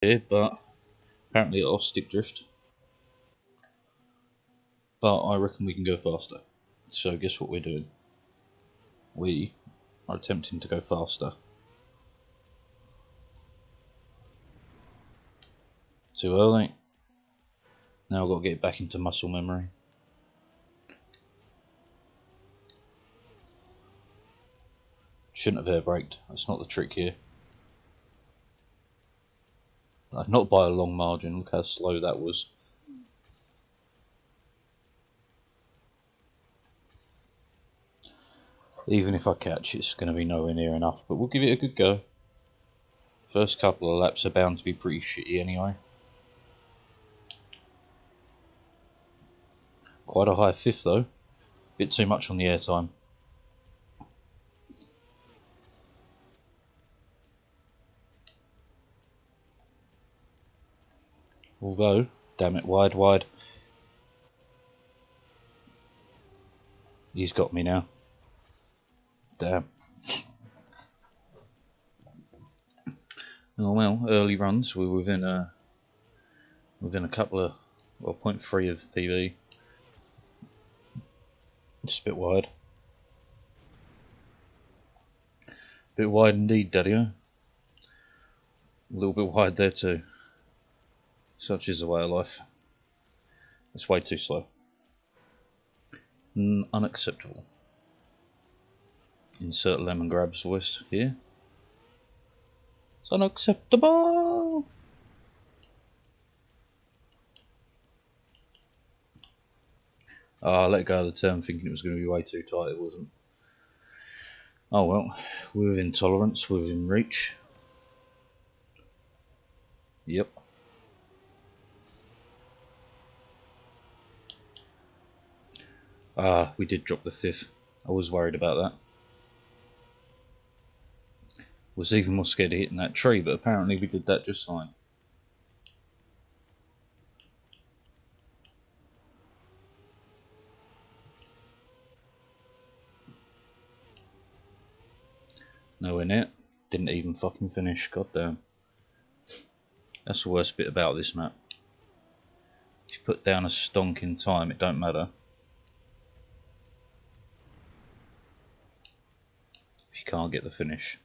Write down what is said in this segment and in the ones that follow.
here, but apparently it off stick drift. But I reckon we can go faster. So guess what we're doing? We are attempting to go faster. Too early. Now I've got to get back into muscle memory. Shouldn't have air braked. That's not the trick here. Not by a long margin. Look how slow that was. Even if I catch, it's going to be nowhere near enough, but we'll give it a good go. First couple of laps are bound to be pretty shitty anyway. Quite a high fifth though. Bit too much on the airtime. Although, damn it, wide. He's got me now. Damn. Oh well, early runs. We're within a couple of, well, 0.3 of PB. Just a bit wide. Bit wide indeed, Daddy-o. A little bit wide there too. Such is the way of life. It's way too slow. Unacceptable. Insert lemon grab's voice here. It's unacceptable! I let go of the turn thinking it was going to be way too tight. It wasn't. Oh well, we're within tolerance, we're within reach. Yep. We did drop the fifth. I was worried about that. Was even more scared of hitting that tree, but apparently we did that just fine. Nowhere near. Didn't even fucking finish. Goddamn. That's the worst bit about this map. If you put down a stonking time, it don't matter. If you can't get the finish.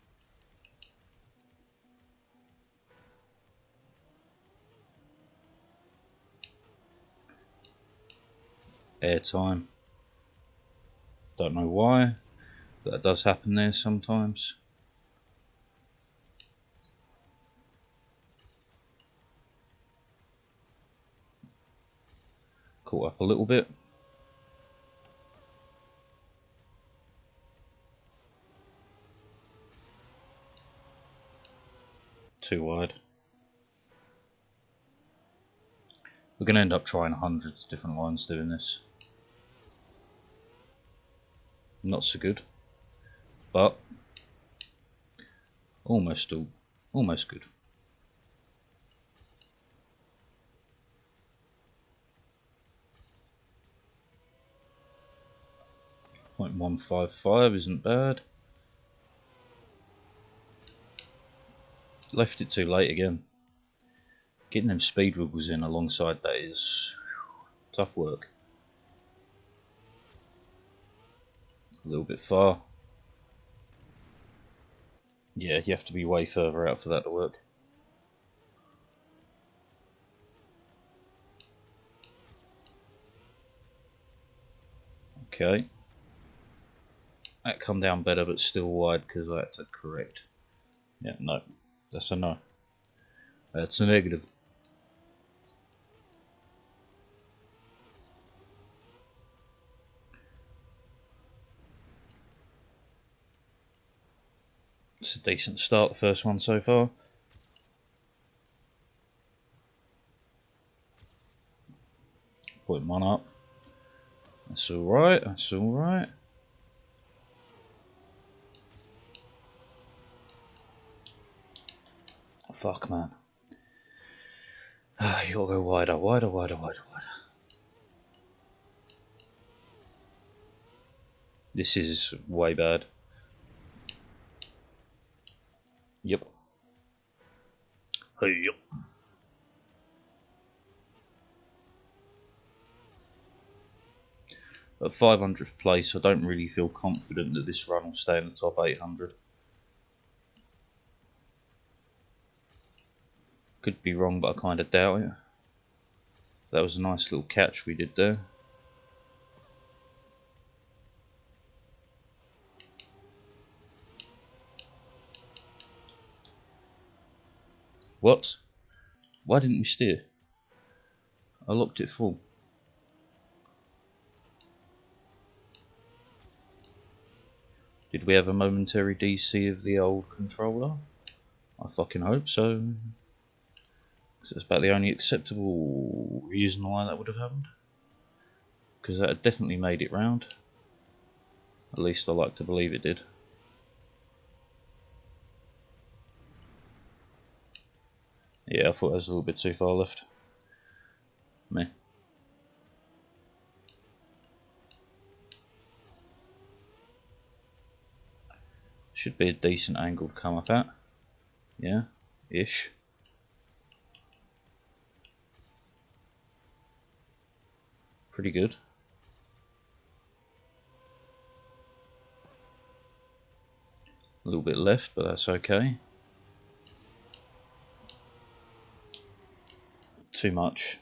Airtime. Don't know why, but that does happen there sometimes. Caught up a little bit. Too wide. We're going to end up trying hundreds of different lines doing this. Not so good, but almost good. 0.155 isn't bad. Left it too late again. Getting them speed wiggles in alongside that is tough work. A little bit far. Yeah, you have to be way further out for that to work. Okay. That come down better, but still wide because I had to correct. Yeah, no. That's a no. That's a negative. It's a decent start, the first one so far. Point one up. That's alright, that's alright. Fuck, man. You gotta go wider, wider. This is way bad. Yep. Hey. At 500th place, I don't really feel confident that this run will stay in the top 800. Could be wrong, but I kind of doubt it. That was a nice little catch we did there. What? Why didn't we steer? I locked it full. Did we have a momentary DC of the old controller? I fucking hope so. Because that's about the only acceptable reason why that would have happened. Because that had definitely made it round. At least I like to believe it did. Yeah, I thought that was a little bit too far left. Meh. Should be a decent angle to come up at. Yeah, ish. Pretty good. A little bit left, but that's okay. Too much.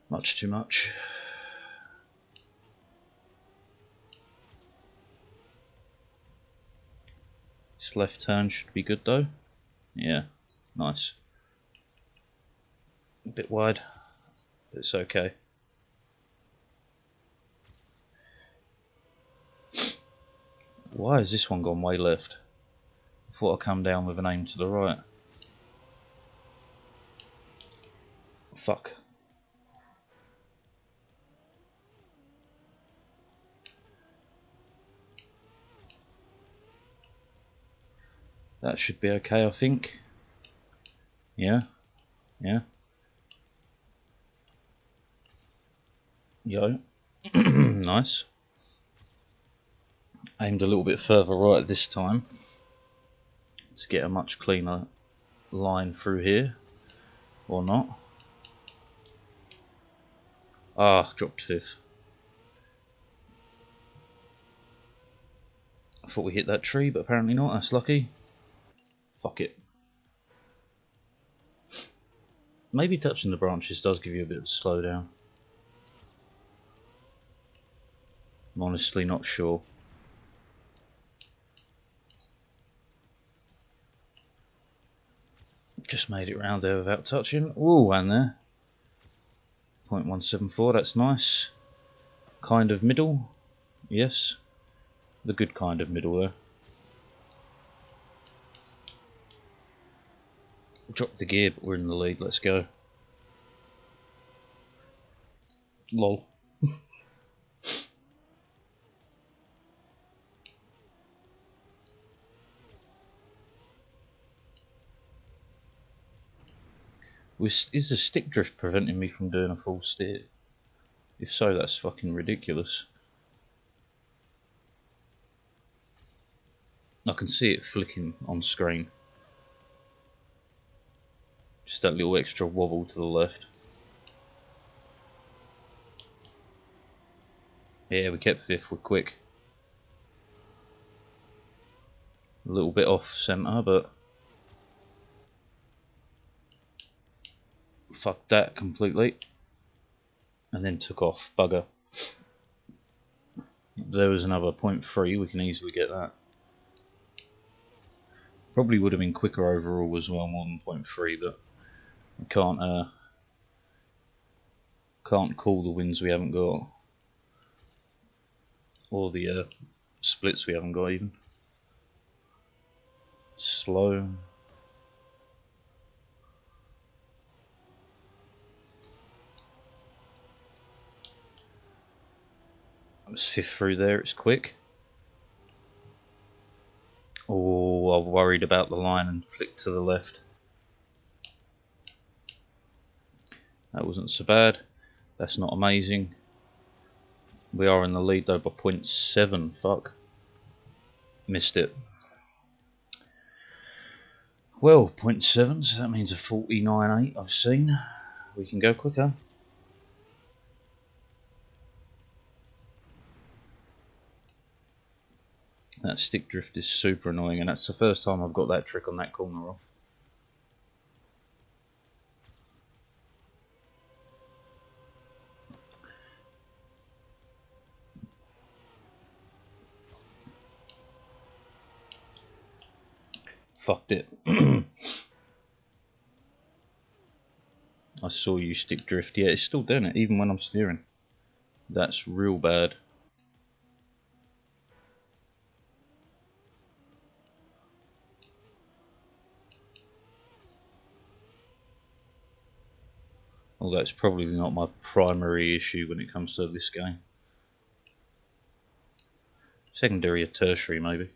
Much too much. This left turn should be good though. Yeah, nice. A bit wide, but it's okay. Why has this one gone way left? I thought I'd come down with an aim to the right. Fuck. That should be okay, I think. Yeah, yeah. Yo. Nice. Aimed a little bit further right this time to get a much cleaner line through here, or not. Ah, dropped fifth. I thought we hit that tree, but apparently not. That's lucky. Fuck it. Maybe touching the branches does give you a bit of a slowdown. I'm honestly not sure. Just made it round there without touching. Ooh, and there. 0.174, that's nice. Kind of middle. Yes. The good kind of middle there. Dropped the gear, but we're in the lead. Let's go. Lol. Is the stick drift preventing me from doing a full steer? If so, that's fucking ridiculous. I can see it flicking on screen. Just that little extra wobble to the left. Yeah, we kept fifth, we're quick. A little bit off centre, but fucked that completely. And then took off, bugger. There was another 0.3, we can easily get that. Probably would have been quicker overall as well, more than 0.3, but we can't call the wins we haven't got. Or the splits we haven't got even. Slow. I was fifth through there, it's quick. Oh, I worried about the line and flicked to the left. That wasn't so bad. That's not amazing. We are in the lead though by 0.7. Fuck. Missed it. Well, 0.7, so that means a 49.8 I've seen. We can go quicker. That stick drift is super annoying, and that's the first time I've got that trick on that corner off. Fucked it. I saw you stick drift. Yeah, it's still doing it, even when I'm steering. That's real bad. Although it's probably not my primary issue when it comes to this game. Secondary or tertiary, maybe.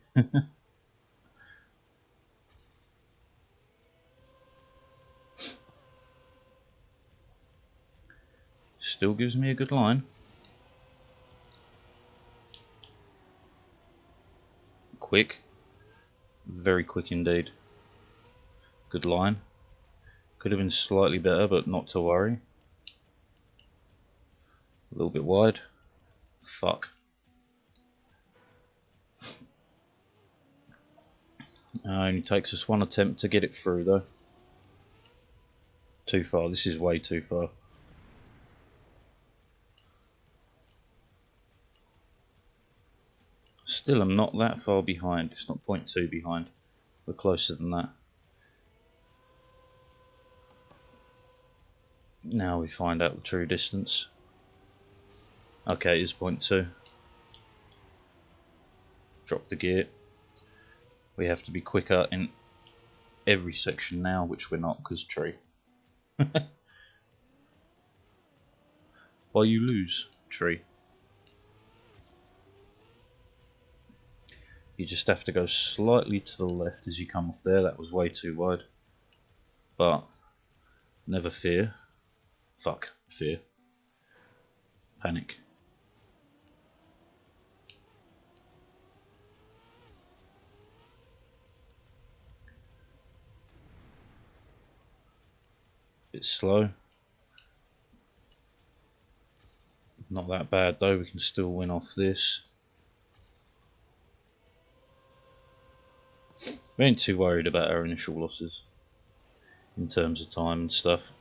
Still gives me a good line. Quick. Very quick indeed. Good line. Could have been slightly better, but not to worry. A little bit wide. Fuck. Only takes us one attempt to get it through though. Too far. This is way too far. Still, I'm not that far behind. It's not 0.2 behind. We're closer than that. Now we find out the true distance. Okay, it is 0.2. Drop the gear. We have to be quicker in every section now, which we're not because tree. Why you lose, tree? You just have to go slightly to the left as you come off there. That was way too wide. But never fear. Fuck, fear. Panic. Bit slow. Not that bad though, we can still win off this. We ain't too worried about our initial losses in terms of time and stuff.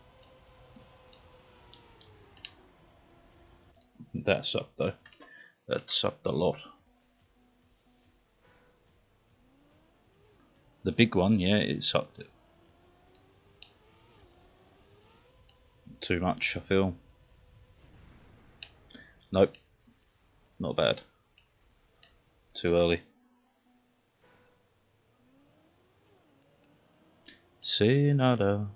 That sucked though. That sucked a lot. The big one, yeah, it sucked it. Too much, I feel. Nope. Not bad. Too early. See nada.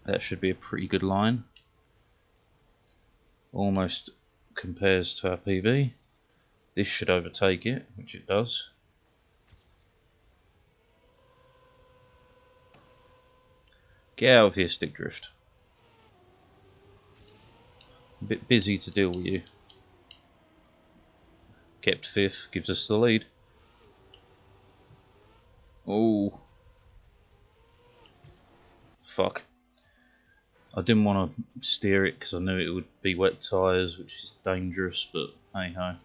That should be a pretty good line. Almost compares to our PB. This should overtake it, which it does. Get out of here, stick drift. A bit busy to deal with you. Kept fifth, gives us the lead. Oh. Fuck. I didn't want to steer it because I knew it would be wet tyres, which is dangerous, but hey ho.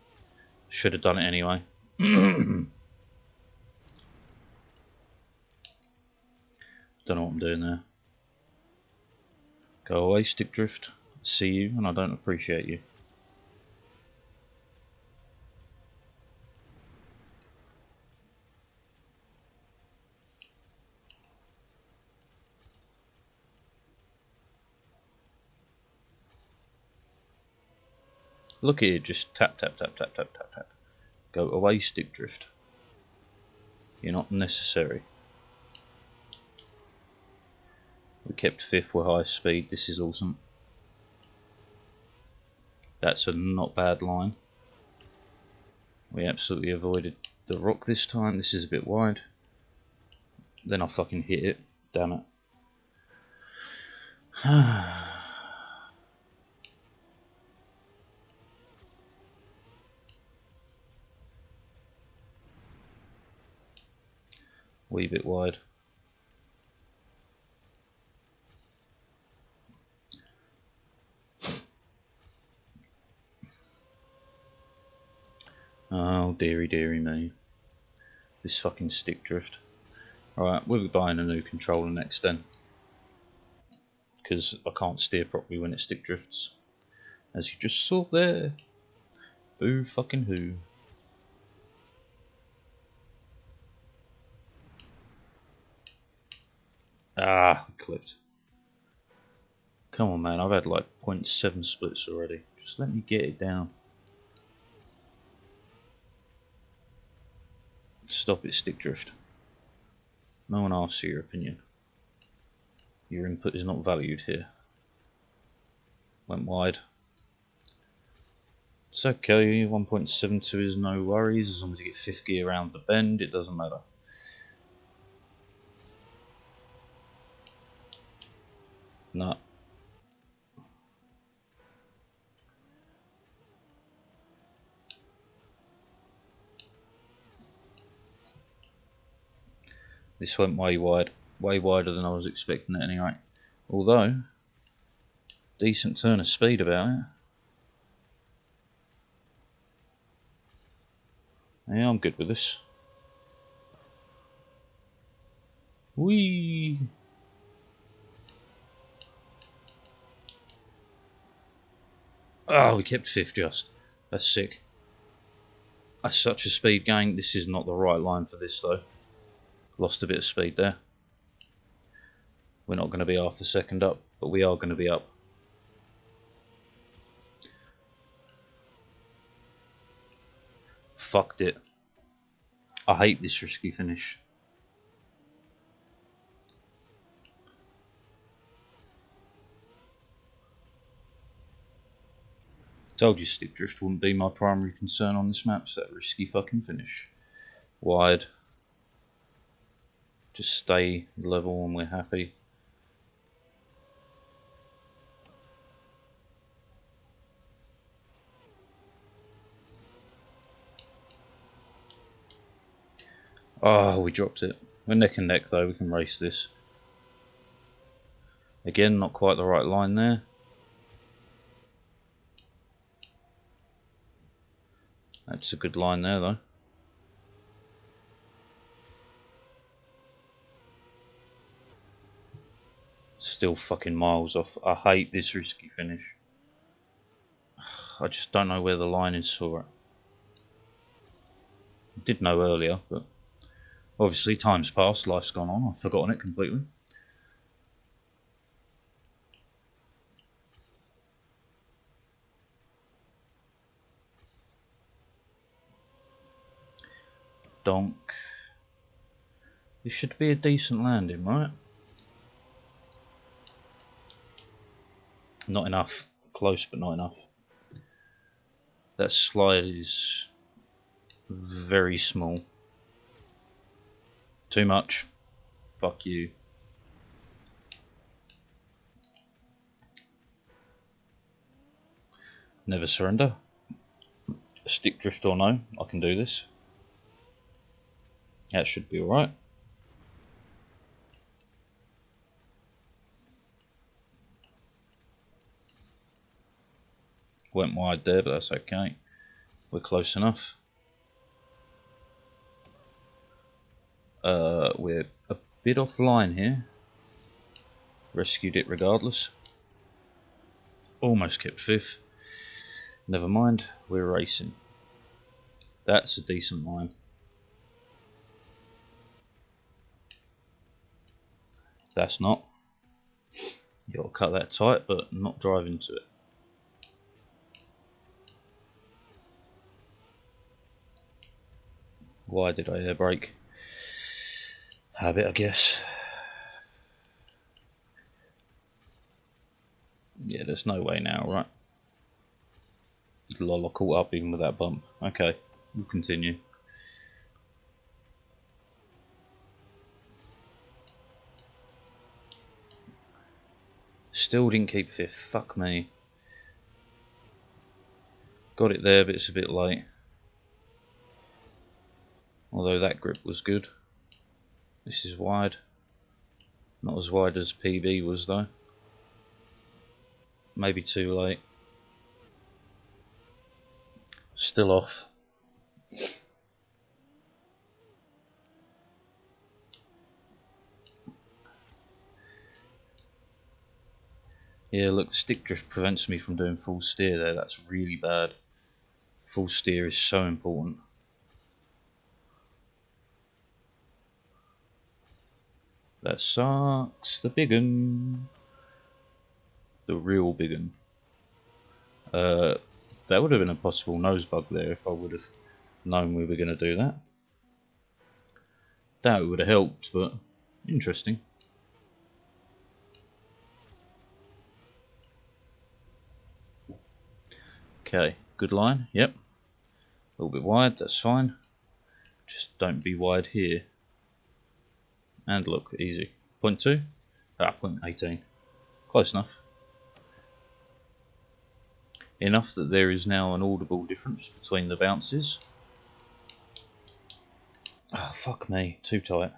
Should have done it anyway. Don't know what I'm doing there. Go away, stick drift. See you, and I don't appreciate you. Look here, just tap, tap, tap, tap, tap, tap, tap. Go away, stick drift. You're not necessary. We kept fifth with high speed. This is awesome. That's a not bad line. We absolutely avoided the rock this time. This is a bit wide. Then I fucking hit it. Damn it. Wee bit wide. Oh dearie dearie me. This fucking stick drift. Alright, we'll be buying a new controller next then. Because I can't steer properly when it stick drifts. As you just saw there. Boo fucking who. Ah, clipped. Come on man, I've had like 0.7 splits already. Just let me get it down. Stop it, stick drift. No one asks your opinion. Your input is not valued here. Went wide. It's okay, 1.72 is no worries, as long as you get 50 around the bend, it doesn't matter. Nah. This went way wide. Way wider than I was expecting it anyway. Although, decent turn of speed about it. Yeah, I'm good with this. Whee! Oh, we kept fifth just. That's sick. That's such a speed gain. This is not the right line for this though. Lost a bit of speed there. We're not going to be half a second up, but we are going to be up. Fucked it. I hate this risky finish. Told you stick drift wouldn't be my primary concern on this map, so that risky fucking finish. Wide. Just stay level and we're happy. Oh, we dropped it. We're neck and neck though, we can race this. Again, not quite the right line there. That's a good line there though. Still fucking miles off. I hate this risky finish. I just don't know where the line is for it. I did know earlier, but obviously time's passed, life's gone on, I've forgotten it completely. Donk. This should be a decent landing, right? Not enough. Close, but not enough. That slide is very small. Too much. Fuck you. Never surrender. Stick drift or no, I can do this. That should be alright. Went wide there, but that's okay. We're close enough. We're a bit offline here. Rescued it regardless. Almost kept fifth. Never mind, we're racing. That's a decent line. That's not. You gotta cut that tight, but not drive into it. Why did I air brake? Habit, I guess. Yeah, there's no way now, right? Lol, I caught up even with that bump. Okay, we'll continue. Still didn't keep fifth, fuck me. Got it there, but it's a bit late. Although that grip was good. This is wide. Not as wide as PB was though. Maybe too late. Still off. Yeah, look, the stick drift prevents me from doing full steer there. That's really bad. Full steer is so important. That sucks. The big un. The real big un. That would have been a possible nose bug there if I would have known we were going to do that. Doubt it would have helped, but interesting. Okay, good line, yep. A little bit wide, that's fine. Just don't be wide here. And look, easy. 0.2? Ah, 0.18. Close enough. Enough that there is now an audible difference between the bounces. Oh, fuck me, too tight.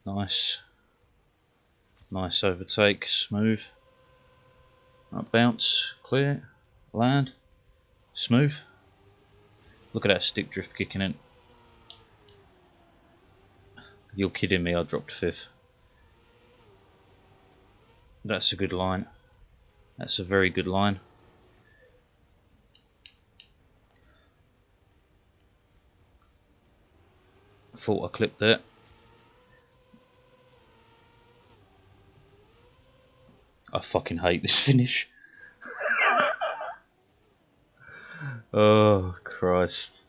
Nice. Nice overtake, smooth. Right, bounce, clear, land, smooth. Look at that stick drift kicking in. You're kidding me, I dropped 5th. That's a good line. That's a very good line. Thought I clipped that. I fucking hate this finish. Oh, Christ.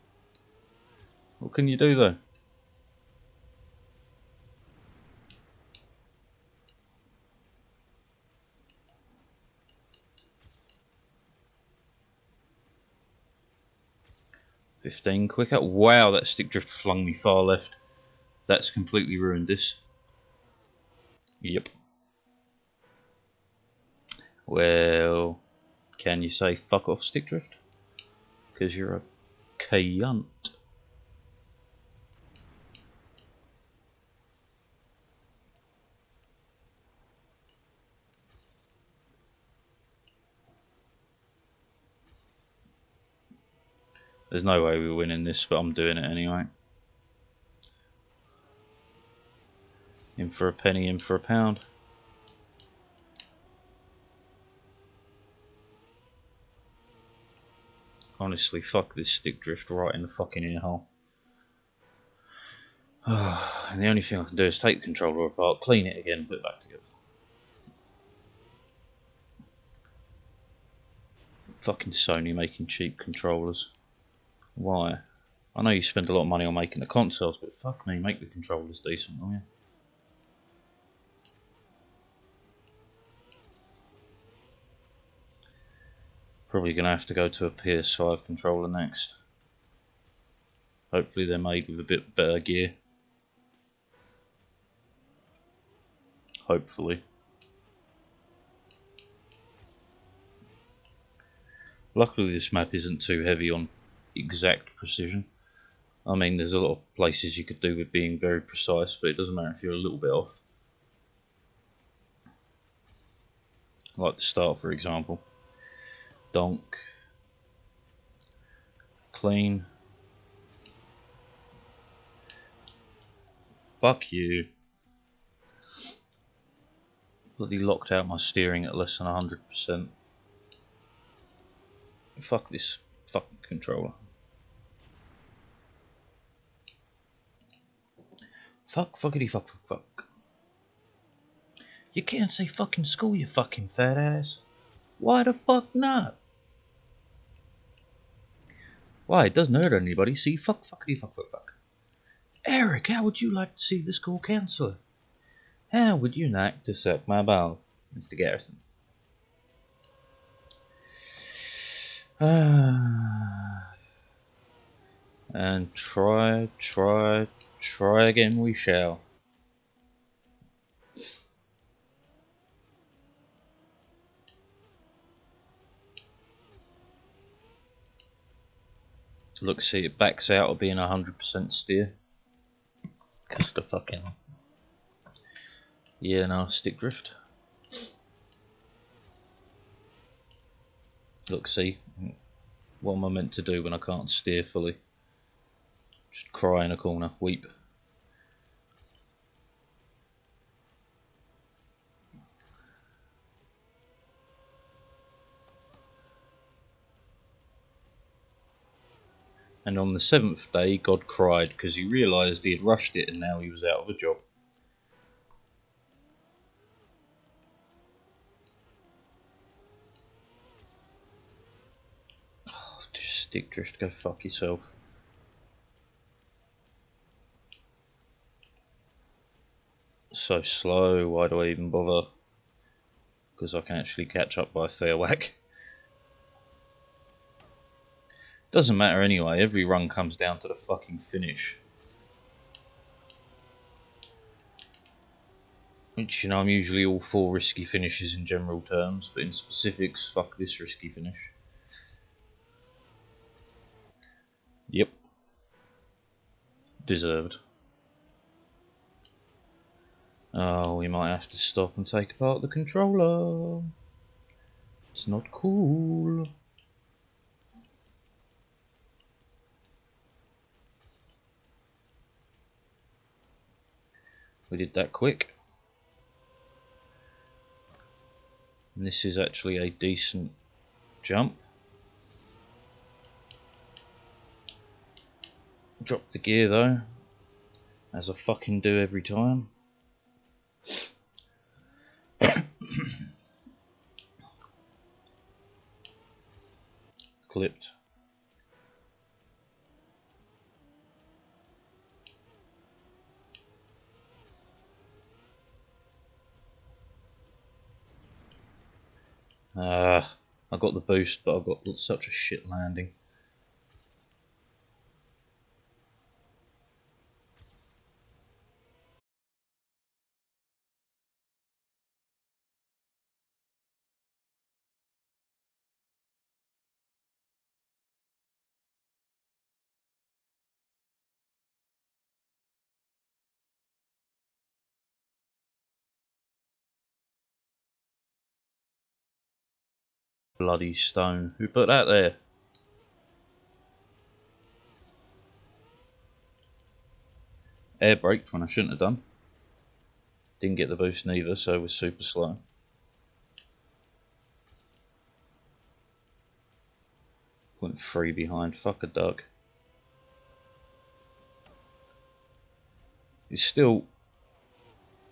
What can you do though? $15 quicker. Wow, that stick drift flung me far left. That's completely ruined this. Yep. Well, can you say fuck off, stick drift? Because you're a cunt. There's no way we're winning this, but I'm doing it anyway. In for a penny, in for a pound. Honestly, fuck this stick drift right in the fucking ear hole. And the only thing I can do is take the controller apart, clean it again, put it back together. Fucking Sony making cheap controllers. Why? I know you spend a lot of money on making the consoles, but fuck me, make the controllers decent, will you? Probably going to have to go to a PS5 controller next. Hopefully they're made with a bit better gear. Hopefully. Luckily this map isn't too heavy on exact precision. I mean, there's a lot of places you could do with being very precise, but it doesn't matter if you're a little bit off. Like the start, for example. Donk. Clean. Fuck you. Bloody locked out my steering at less than 100%. Fuck this fucking controller. Fuck, fuckity, fuck, fuck, fuck. You can't say fucking school, you fucking fat ass. Why the fuck not? Why, it doesn't hurt anybody. See, fuck, fuckity, fuck, fuck, fuck. Eric, how would you like to see the school counsellor? How would you like to suck my balls, Mr. Garrison? And try Try again we shall. Look, see, it backs out of being 100% steer. Because the fucking... Yeah, no, stick drift. Look, see, what am I meant to do when I can't steer fully? Just cry in a corner, weep. And on the 7th day, God cried because he realised he had rushed it and now he was out of a job. Oh, just stick drift, go fuck yourself. So slow, why do I even bother? Because I can actually catch up by a fair whack. Doesn't matter anyway, every run comes down to the fucking finish. Which, you know, I'm usually all for risky finishes in general terms, but in specifics, fuck this risky finish. Yep. Deserved. Oh, we might have to stop and take apart the controller. It's not cool. We did that quick. And this is actually a decent jump. Drop the gear though, as I fucking do every time. Clipped. I got the boost, but I got such a shit landing. Bloody stone. Who put that there? Air braked when I shouldn't have done. Didn't get the boost neither, so we're super slow. Went 3 behind, fuck a duck. It's still...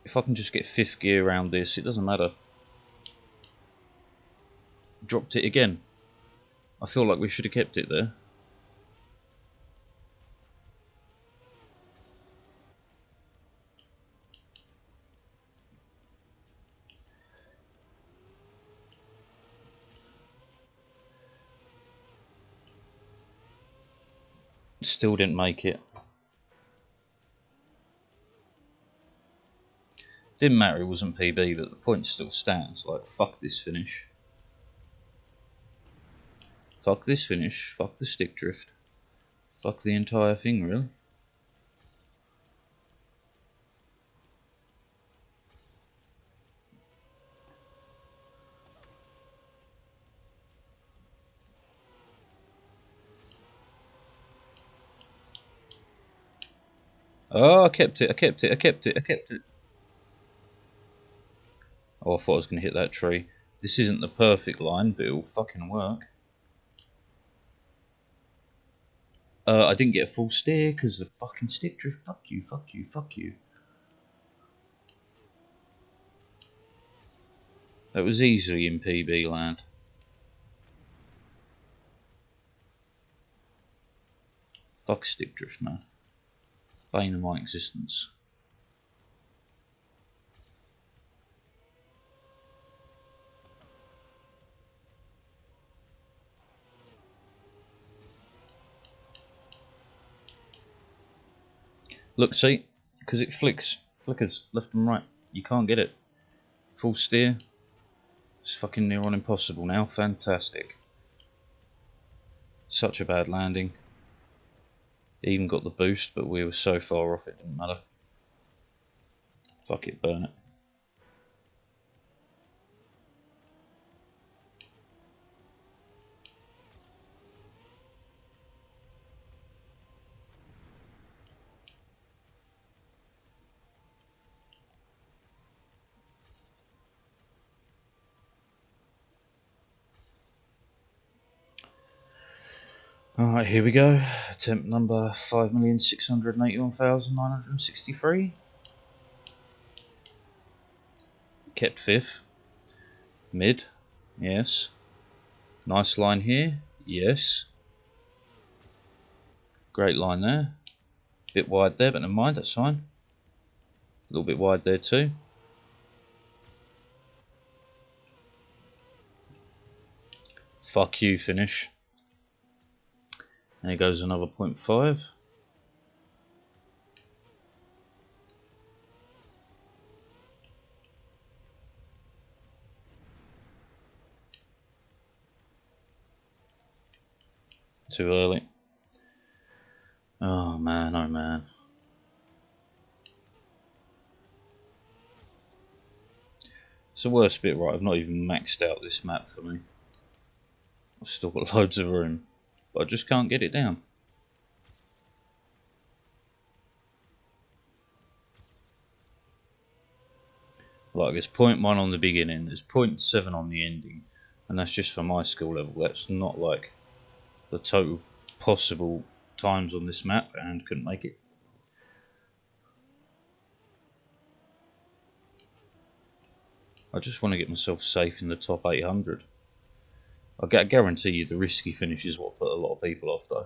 If I can just get 5th gear around this, it doesn't matter. Dropped it again. I feel like we should have kept it there. Still didn't make it. Didn't matter, it wasn't PB, but the point still stands. Like, fuck this finish. Fuck this finish. Fuck the stick drift. Fuck the entire thing, really. Oh, I kept it, I kept it, I kept it, I kept it. Oh, I thought I was going to hit that tree. This isn't the perfect line, but it'll fucking work. I didn't get a full steer because of the fucking stick drift. Fuck you, fuck you, fuck you. That was easily in PB land. Fuck stick drift, man. Bane of my existence. Look, see, because it flickers left and right. You can't get it. Full steer. It's fucking near on impossible now. Fantastic. Such a bad landing. Even got the boost, but we were so far off it didn't matter. Fuck it, burn it. Alright, here we go. Attempt number 5,681,963. Kept 5th. Mid. Yes. Nice line here. Yes. Great line there. Bit wide there, but never mind, that's fine. A little bit wide there too. Fuck you, finish. There goes another 0.5. Too early. Oh man, oh man. It's the worst bit, right? I've not even maxed out this map for me. I've still got loads of room, but I just can't get it down. Like there's 0.1 on the beginning, there's 0.7 on the ending, and that's just for my skill level. That's not like the total possible times on this map, and couldn't make it. I just want to get myself safe in the top 800. I guarantee you the risky finish is what put a lot of people off though.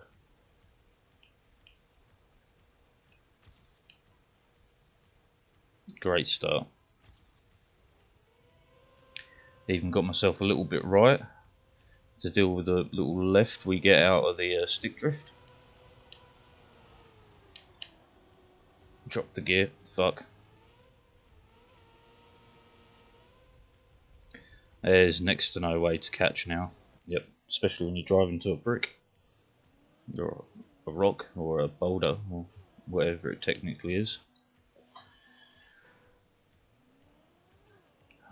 Great start. Even got myself a little bit right to deal with the little left we get out of the stick drift. Drop the gear, fuck. There's next to no way to catch now. Yep, especially when you're driving to a brick or a rock or a boulder or whatever it technically is.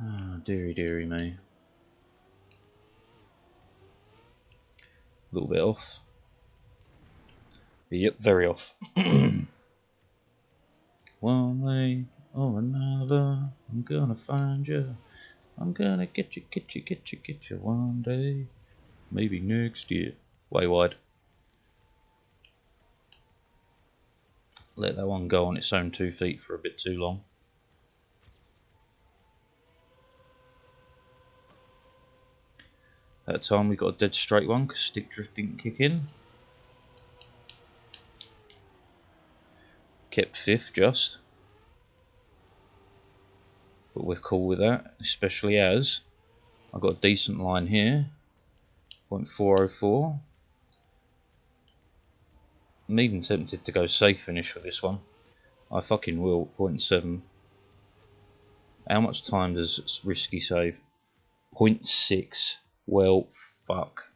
Oh, dearie dearie me. A little bit off. Yep, very off. One way or another, I'm gonna find you. I'm gonna get you one day. Maybe next year. Way wide. Let that one go on its own 2 feet for a bit too long. That time we got a dead straight one because stick drift didn't kick in. Kept 5th just. But we're cool with that, especially as I've got a decent line here. 0.404. I'm even tempted to go safe finish for this one. I fucking will. 0.7. How much time does risky save? 0.6. Well, fuck.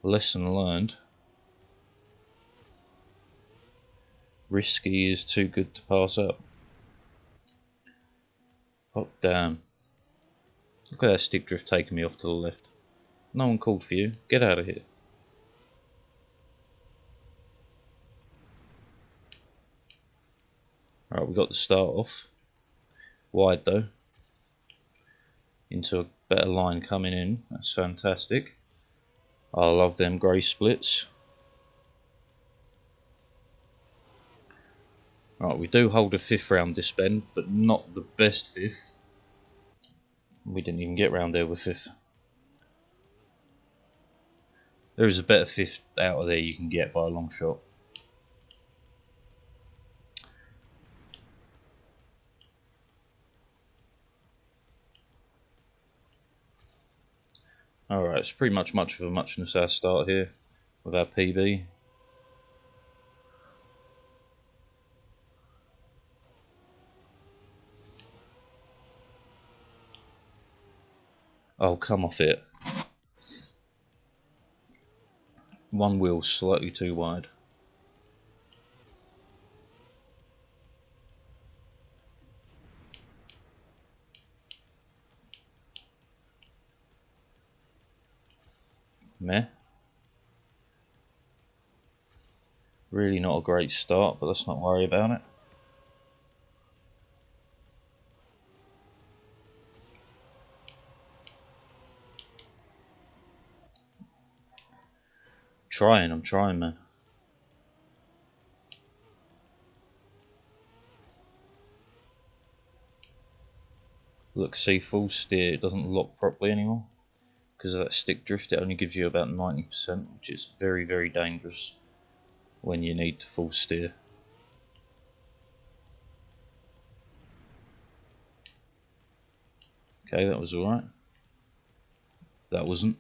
Lesson learned. Risky is too good to pass up. Oh damn. Look at that stick drift taking me off to the left. No one called for you. Get out of here. Alright, we got the start off. Wide though. Into a better line coming in. That's fantastic. I love them grey splits. Right, we do hold a 5th round this bend, but not the best 5th. We didn't even get round there with 5th. There is a better 5th out of there you can get by a long shot. Alright, it's pretty much of a muchness our start here with our PB. Oh, come off it. One wheel slightly too wide. Meh. Really not a great start, but let's not worry about it. I'm trying, man. Look, see, full steer, it doesn't lock properly anymore. Because of that stick drift, it only gives you about 90%, which is very, very dangerous when you need to full steer. Okay, that was alright. That wasn't.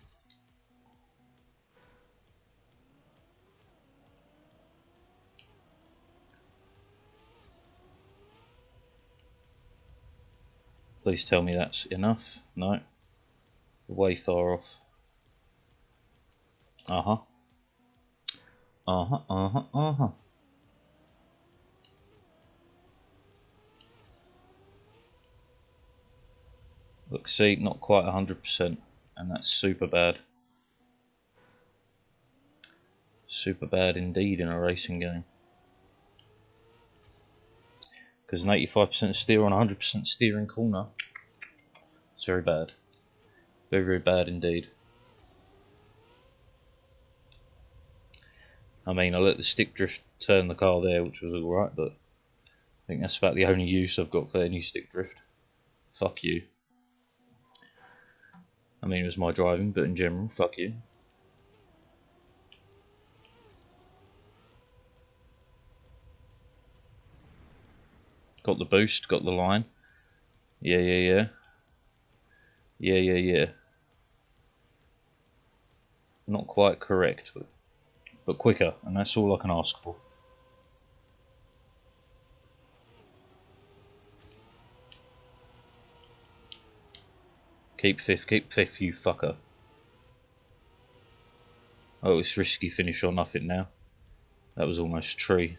Please tell me that's enough. No. Way far off. Uh-huh. Uh-huh, uh-huh, uh-huh. Look, see, not quite 100%, and that's super bad. Super bad indeed in a racing game. Because an 85% steer on 100% steering corner, it's very bad. Very, very bad indeed. I mean, I let the stick drift turn the car there, which was alright, but I think that's about the only use I've got for any stick drift. Fuck you. I mean, it was my driving, but in general, fuck you. Got the boost, got the line. Yeah, yeah, yeah. Yeah, yeah, yeah. Not quite correct, but quicker, and that's all I can ask for. Keep fifth, you fucker. Oh, it's risky finish or nothing now. That was almost tree.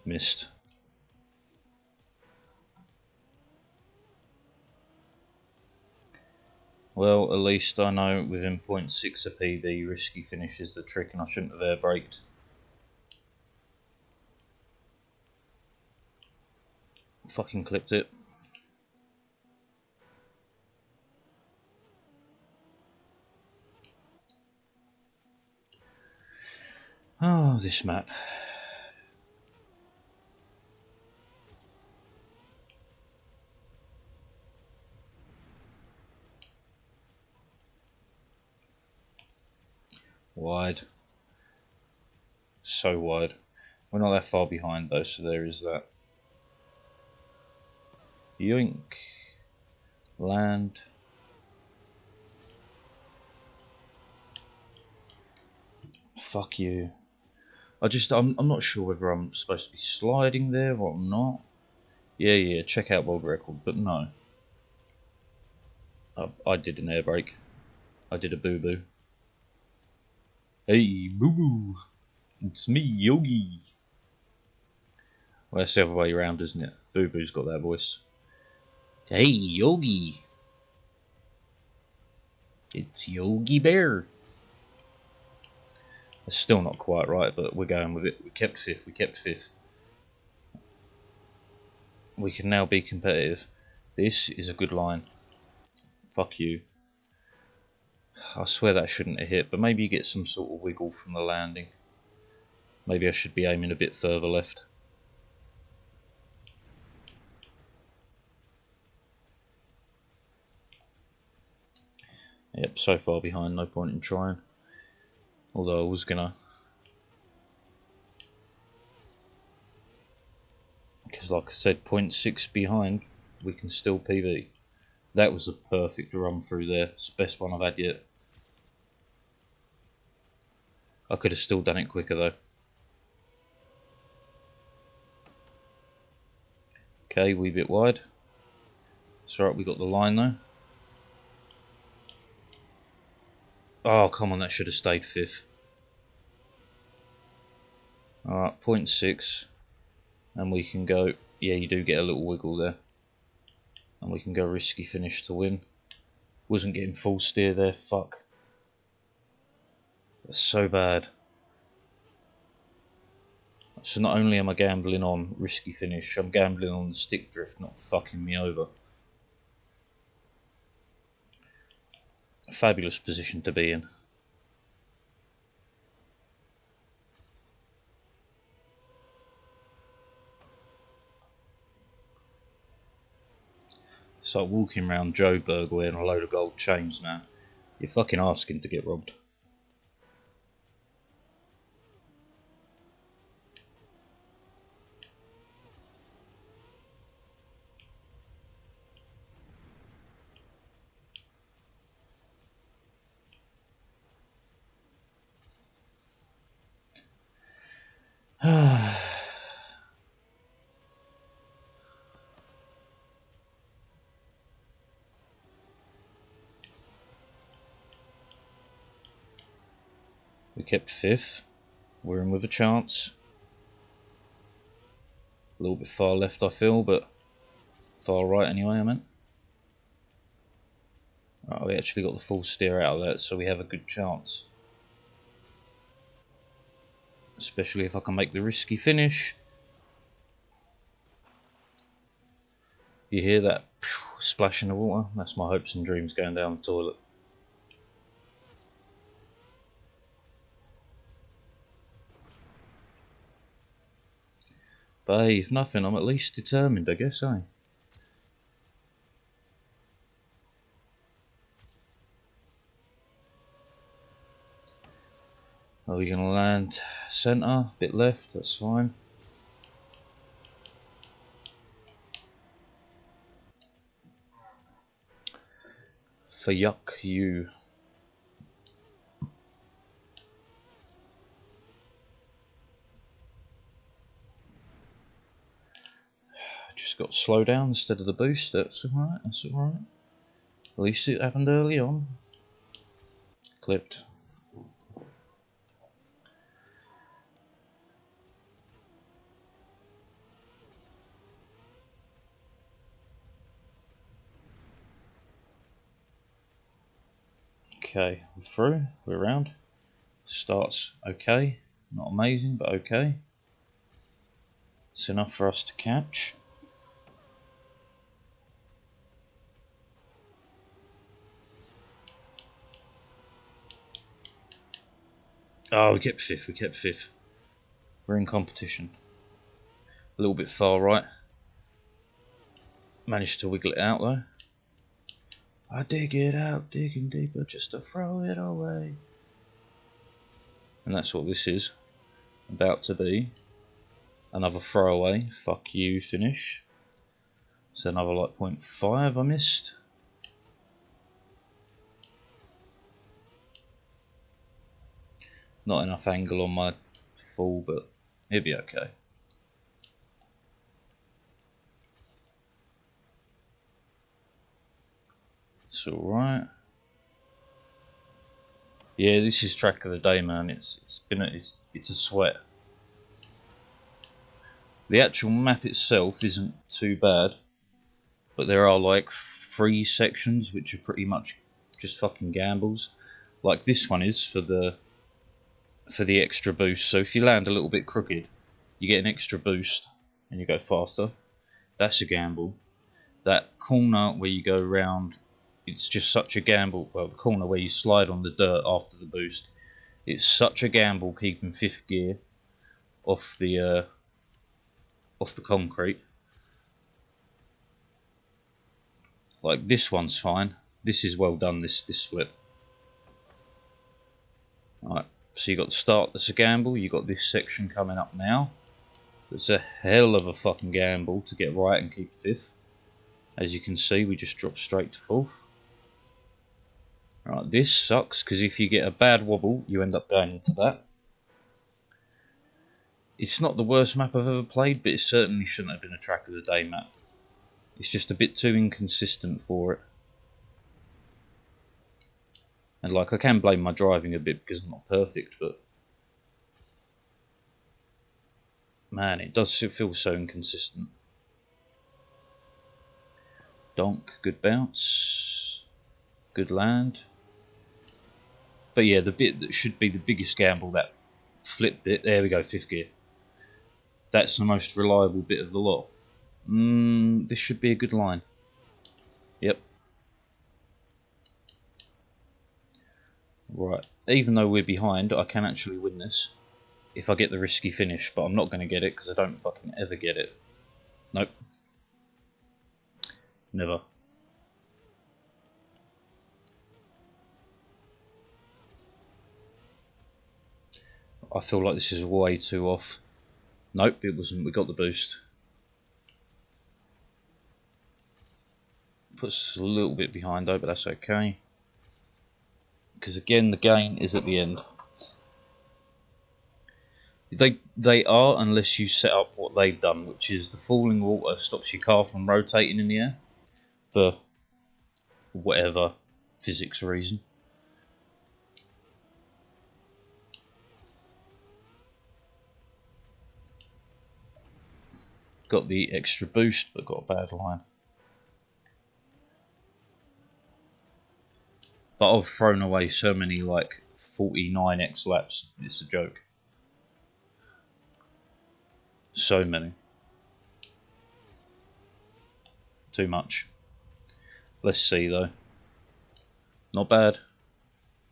Missed. Well, at least I know within 0.6 of PB, risky finish is the trick, and I shouldn't have air braked. Fucking clipped it. Oh, this map. Wide. So wide. We're not that far behind though, so there is that. Yoink. Land. Fuck you. I'm not sure whether I'm supposed to be sliding there or not. Yeah, check out world record, but no. I did an air brake. I did a boo-boo. Hey, boo-boo. It's me, Yogi. Well, that's the other way around, isn't it? Boo-boo's got that voice. Hey, Yogi. It's Yogi Bear. It's still not quite right, but we're going with it. We kept fifth. We can now be competitive. This is a good line. Fuck you. I swear that shouldn't have hit, but maybe you get some sort of wiggle from the landing. Maybe I should be aiming a bit further left. Yep, so far behind, no point in trying. Although I was gonna. Because like I said, 0.6 behind, we can still PB. That was a perfect run through there. It's the best one I've had yet. I could have still done it quicker though. Okay, wee bit wide. It's alright, we got the line though. Oh, come on, that should have stayed 5th. Alright, 0.6. And we can go, yeah, you do get a little wiggle there. And we can go risky finish to win. Wasn't getting full steer there, fuck. That's so bad. So not only am I gambling on risky finish, I'm gambling on the stick drift not fucking me over. A fabulous position to be in. It's like walking around Joburg wearing a load of gold chains now. You're fucking asking to get robbed. We kept 5th. We're in with a chance. A little bit far left I feel, but far right anyway, I meant. Right, we actually got the full steer out of that, so we have a good chance. Especially if I can make the risky finish. You hear that splash in the water? That's my hopes and dreams going down the toilet. But hey, if nothing, I'm at least determined, I guess, eh? Are we going to land centre? A bit left, that's fine. For yuck you. Just got to slow down instead of the boost, that's alright, that's alright. At least it happened early on. Clipped. Okay, we're through, we're around. Starts okay, not amazing, but okay. It's enough for us to catch. Oh, we kept 5th, we kept 5th. We're in competition. A little bit far right. Managed to wiggle it out though. I dig it out, digging deeper just to throw it away. And that's what this is about to be. Another throwaway, fuck you finish. So another like 0.5 I missed. Not enough angle on my full, but it'll be okay. It's alright. Yeah, this is track of the day, man. It's a sweat. The actual map itself isn't too bad, but there are like 3 sections which are pretty much just fucking gambles. Like this one is for the extra boost. So if you land a little bit crooked, you get an extra boost and you go faster. That's a gamble. That corner where you go round, it's just such a gamble. Well, the corner where you slide on the dirt after the boost, it's such a gamble keeping 5th gear off the concrete. Like this one's fine. This is well done. This flip. Alright, so you got the start. That's a gamble. You got this section coming up now. It's a hell of a fucking gamble to get right and keep 5th. As you can see, we just dropped straight to 4th. Right, this sucks because if you get a bad wobble, you end up going into that. It's not the worst map I've ever played, but it certainly shouldn't have been a Track of the Day map. It's just a bit too inconsistent for it. And like, I can blame my driving a bit because I'm not perfect, but man, it does feel so inconsistent. Donk, good bounce, good land. But yeah, the bit that should be the biggest gamble, that flip bit, there we go, 5th gear. That's the most reliable bit of the lot. This should be a good line. Yep. Right, even though we're behind, I can actually win this if I get the risky finish, but I'm not going to get it because I don't fucking ever get it. Nope. Never. I feel like this is way too off. Nope, it wasn't. We got the boost. Puts us a little bit behind though, but that's okay. Because again, the gain is at the end. They are, unless you set up what they've done, which is the falling water stops your car from rotating in the air for whatever physics reason. Got the extra boost, but got a bad line. But I've thrown away so many like 49x laps, it's a joke. So many. Too much. Let's see though. Not bad.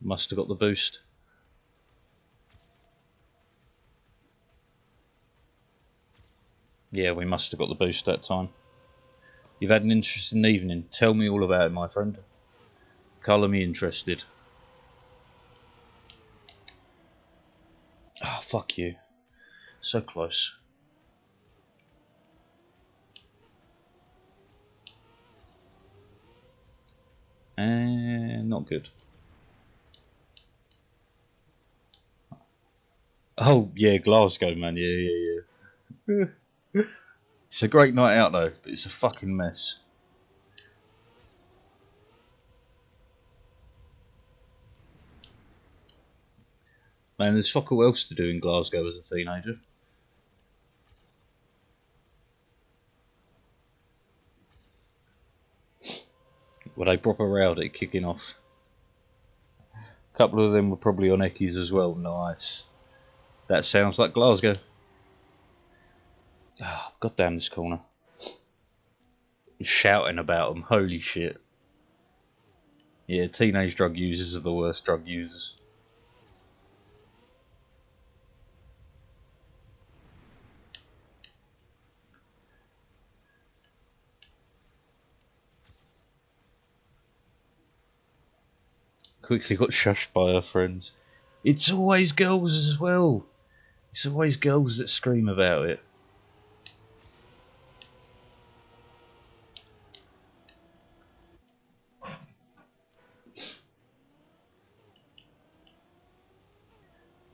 Must have got the boost. Yeah, we must have got the boost that time. You've had an interesting evening. Tell me all about it, my friend. Colour me interested. Oh, fuck you. So close. And not good. Oh, yeah, Glasgow, man. Yeah. It's a great night out, though, but it's a fucking mess. Man, there's fuck all else to do in Glasgow as a teenager. Were they proper rowdy, kicking off? A couple of them were probably on Eckies as well. Nice. That sounds like Glasgow. Ah, got down this corner. Shouting about them. Holy shit. Yeah, teenage drug users are the worst drug users. Quickly got shushed by her friends. It's always girls as well. It's always girls that scream about it.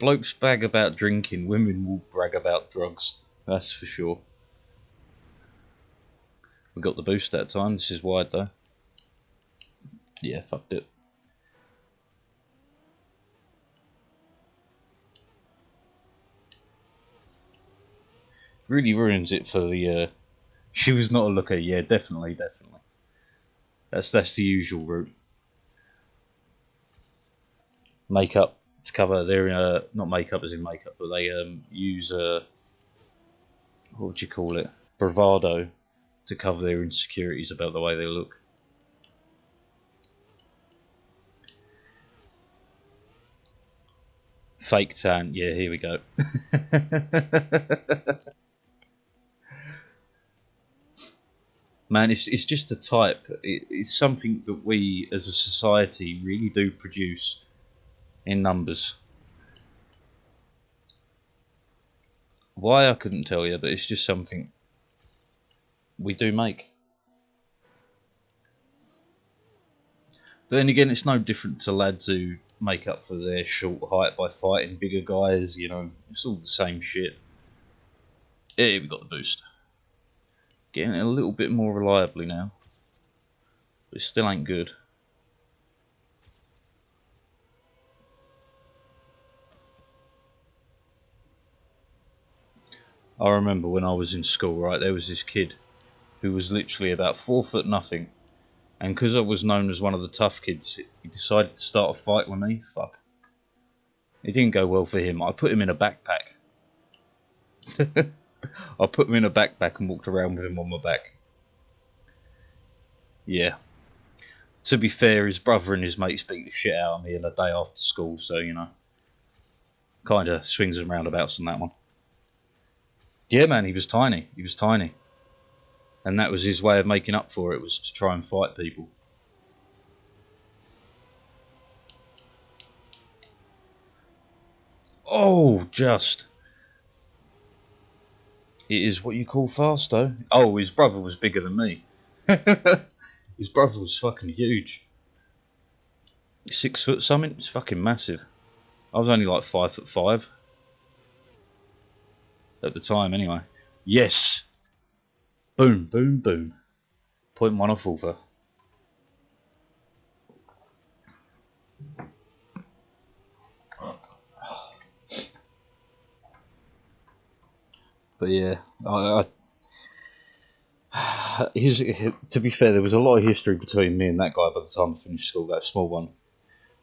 Blokes brag about drinking, women will brag about drugs. That's for sure. We got the boost that time. This is wide though. Yeah, fucked it. Really ruins it for the. She was not a looker. Yeah, definitely. That's the usual route. Makeup to cover their not makeup as in makeup, but they use what would you call it? Bravado to cover their insecurities about the way they look. Fake tan. Yeah, here we go. Man, it's just a type. It's something that we as a society really do produce in numbers. Why, I couldn't tell you, but it's just something we do make. But then again, it's no different to lads who make up for their short height by fighting bigger guys, you know, it's all the same shit. Here we got the boost. Getting it a little bit more reliably now. But it still ain't good. I remember when I was in school, right, there was this kid who was literally about 4 foot nothing. And because I was known as one of the tough kids, he decided to start a fight with me. Fuck. It didn't go well for him. I put him in a backpack. I put him in a backpack and walked around with him on my back. Yeah. To be fair, his brother and his mates beat the shit out of me on a day after school, so, you know. Kinda swings and roundabouts on that one. Yeah, man, he was tiny. He was tiny. And that was his way of making up for it, was to try and fight people. Oh, just. It is what you call fast, though. Oh, his brother was bigger than me. His brother was fucking huge. 6 foot something? It's fucking massive. I was only like 5'5" at the time, anyway. Yes! Boom, boom, boom. 0.1 off over. But yeah, to be fair, there was a lot of history between me and that guy by the time I finished school, that small one.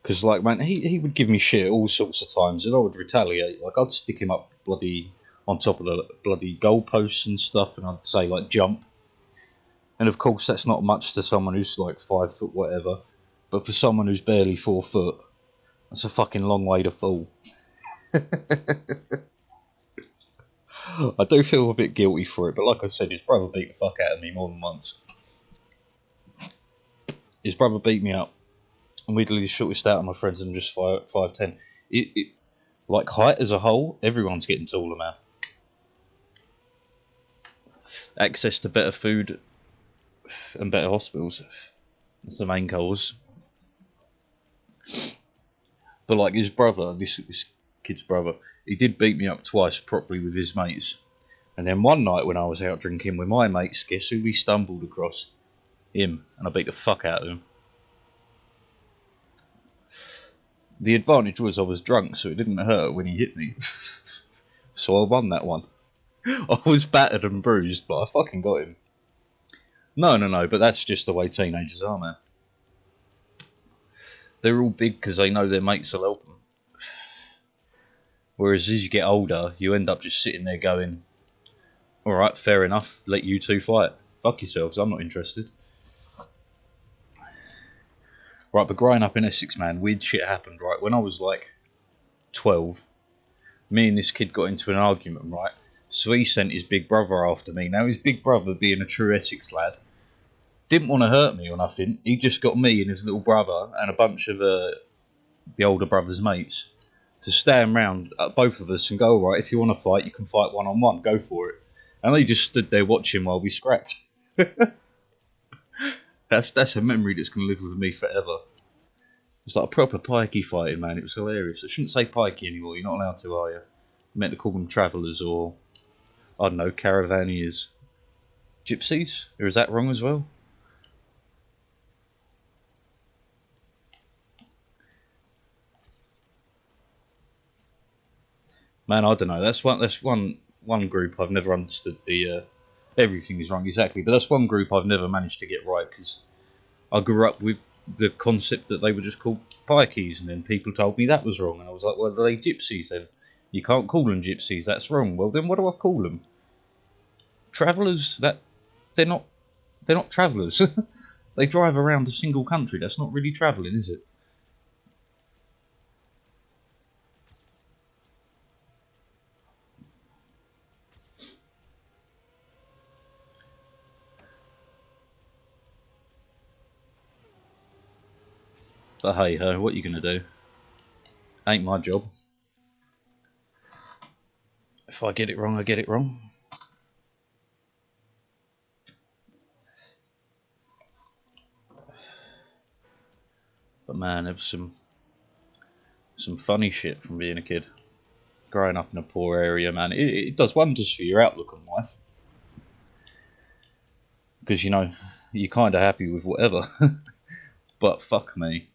Because, like, man, he would give me shit all sorts of times, and I would retaliate. Like, I'd stick him up bloody on top of the bloody goalposts and stuff, and I'd say, like, jump. And of course, that's not much to someone who's like 5 foot whatever, but for someone who's barely 4 foot, that's a fucking long way to fall. I do feel a bit guilty for it, but like I said, his brother beat the fuck out of me more than once. His brother beat me up, and we'd the shortest out of my friends, and I'm just 5'10". Like height as a whole, everyone's getting taller now. Access to better food and better hospitals. That's the main cause. But like his brother, this kid's brother, he did beat me up twice properly with his mates. And then one night when I was out drinking with my mates, guess who we stumbled across? Him. And I beat the fuck out of him. The advantage was I was drunk, so it didn't hurt when he hit me. So I won that one. I was battered and bruised, but I fucking got him. No, but that's just the way teenagers are, man. They're all big because they know their mates will help them. Whereas as you get older, you end up just sitting there going, alright, fair enough, let you two fight. Fuck yourselves, I'm not interested. Right, but growing up in Essex, man, weird shit happened, right? When I was like 12, me and this kid got into an argument, right? So he sent his big brother after me. Now his big brother, being a true Essex lad, didn't want to hurt me or nothing. He just got me and his little brother and a bunch of the older brother's mates to stand round both of us and go, alright, if you want to fight, you can fight one-on-one, go for it. And they just stood there watching while we scrapped. That's a memory that's going to live with me forever. It was like a proper pikey fighting, man. It was hilarious. I shouldn't say pikey anymore. You're not allowed to, are you? You're meant to call them travellers or, I don't know, caravaneers. Gypsies? Or is that wrong as well? Man, I don't know. That's one group I've never understood the everything is wrong exactly, but that's one group I've never managed to get right because I grew up with the concept that they were just called pikeys, and then people told me that was wrong, and I was like, well, are they gypsies then? You can't call them gypsies. That's wrong. Well, then what do I call them? Travellers? That they're not travellers. They drive around a single country. That's not really travelling, is it? But hey ho, what are you gonna do? Ain't my job. If I get it wrong, I get it wrong. But man, there was some funny shit from being a kid. growing up in a poor area, man, it does wonders for your outlook on life. Because, you know, you're kind of happy with whatever. But fuck me.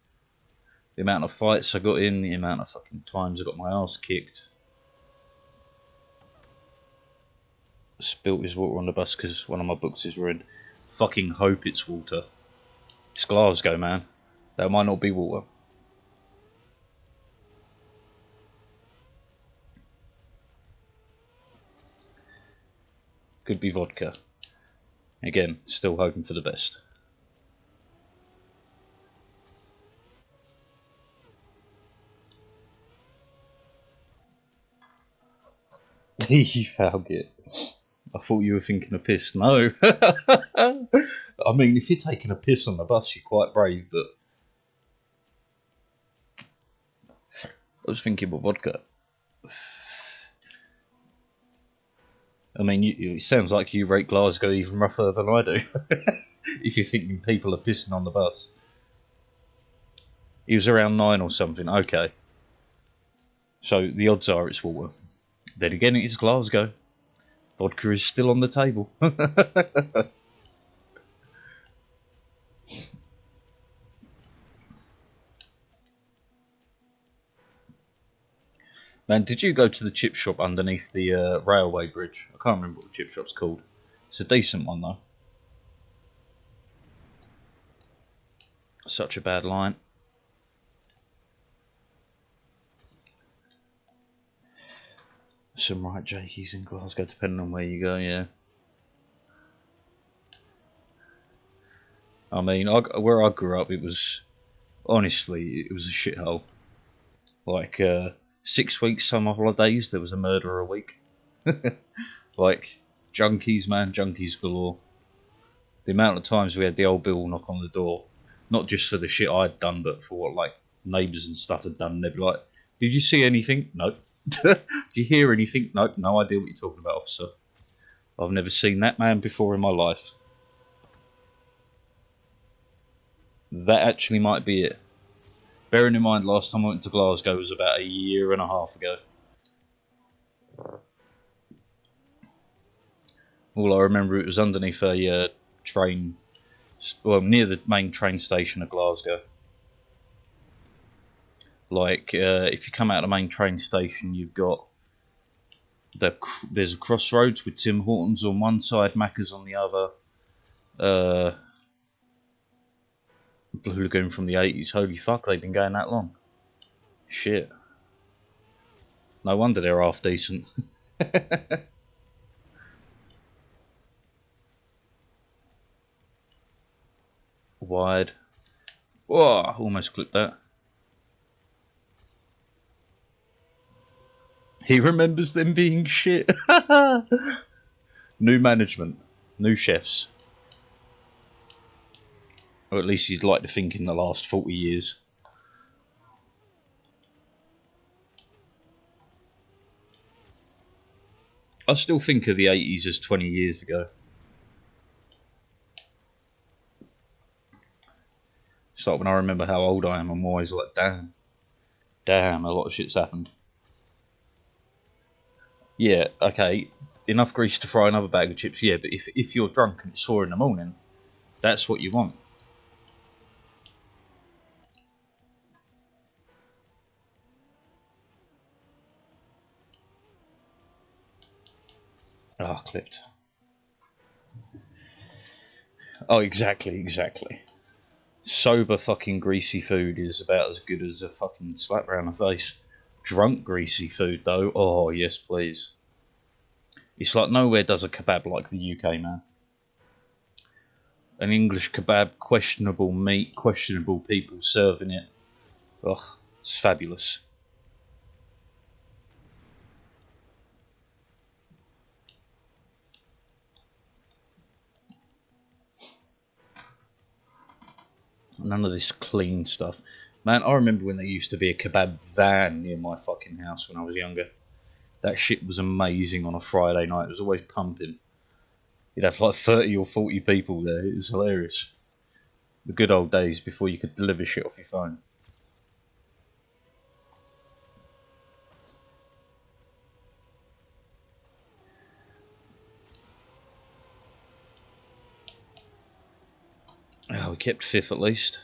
The amount of fights I got in, the amount of fucking times I got my ass kicked. Spilt his water on the bus because one of my books is ruined. Fucking hope it's water. It's Glasgow, man. That might not be water. Could be vodka. Again, still hoping for the best. You found it. I thought you were thinking of piss. No. I mean, if you're taking a piss on the bus, you're quite brave, but I was thinking about vodka. I mean, it sounds like you rate Glasgow even rougher than I do. If you're thinking people are pissing on the bus. He was around 9 or something, okay. So the odds are it's water. Then again, it is Glasgow. Vodka is still on the table. Man, did you go to the chip shop underneath the railway bridge? I can't remember what the chip shop's called. It's a decent one though. Such a bad line. Some right jakies in Glasgow, depending on where you go, yeah. I mean, where I grew up, it was, honestly, it was a shithole. Like, 6 weeks summer holidays, there was a murder a week. Like, junkies, man, junkies galore. The amount of times we had the old Bill knock on the door, not just for the shit I'd done, but for what, like, neighbours and stuff had done. They'd be like, did you see anything? Nope. Did you hear anything? Nope, no idea what you're talking about, officer. I've never seen that man before in my life. That actually might be it. Bearing in mind, last time I went to Glasgow was about 1.5 years ago. All I remember, it was underneath a train, well, near the main train station of Glasgow. Like, if you come out of the main train station, you've got there's a crossroads with Tim Hortons on one side, Macca's on the other. Blue Lagoon from the 80s. Holy fuck, they've been going that long. Shit. No wonder they're half decent. Wide. Whoa, almost clipped that. He remembers them being shit. New management. New chefs. Or at least you'd like to think in the last 40 years. I still think of the 80s as 20 years ago. It's like when I remember how old I am, I'm always like, damn, a lot of shit's happened. Yeah, okay, enough grease to fry another bag of chips, yeah, but if you're drunk and it's 4 in the morning, that's what you want. Oh, clipped. Oh, exactly. Sober fucking greasy food is about as good as a fucking slap around the face. Drunk greasy food though, oh yes please. It's like nowhere does a kebab like the UK, man. An English kebab, questionable meat, questionable people serving it. Ugh, it's fabulous. None of this clean stuff. Man, I remember when there used to be a kebab van near my fucking house when I was younger. That shit was amazing on a Friday night. It was always pumping. You'd have like 30 or 40 people there. It was hilarious. The good old days before you could deliver shit off your phone. Oh, we kept 5th at least.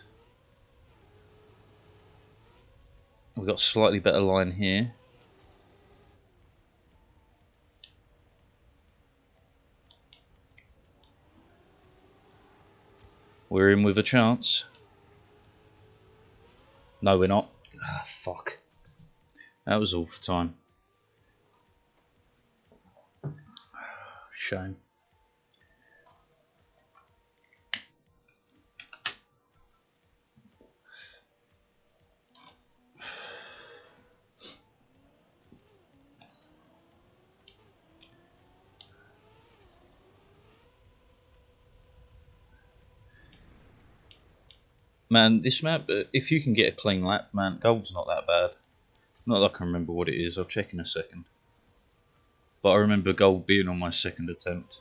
We've got a slightly better line here. We're in with a chance. No, we're not. Ah, fuck. That was all for time. Shame. Man, this map, if you can get a clean lap, man, gold's not that bad. Not that I can remember what it is, I'll check in a second. But I remember gold being on my second attempt.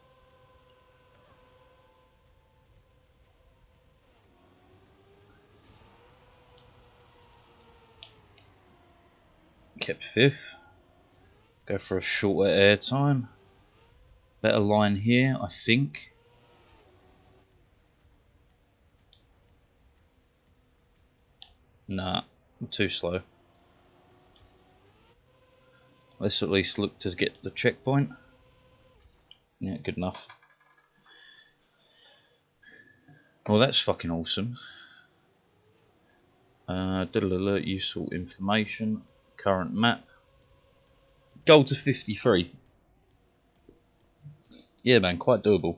Kept 5th. Go for a shorter air time. Better line here, I think. Nah, I'm too slow. Let's at least look to get the checkpoint. Yeah, good enough. Well, that's fucking awesome. Diddle alert, useful information. Current map. Gold to 53. Yeah, man, quite doable.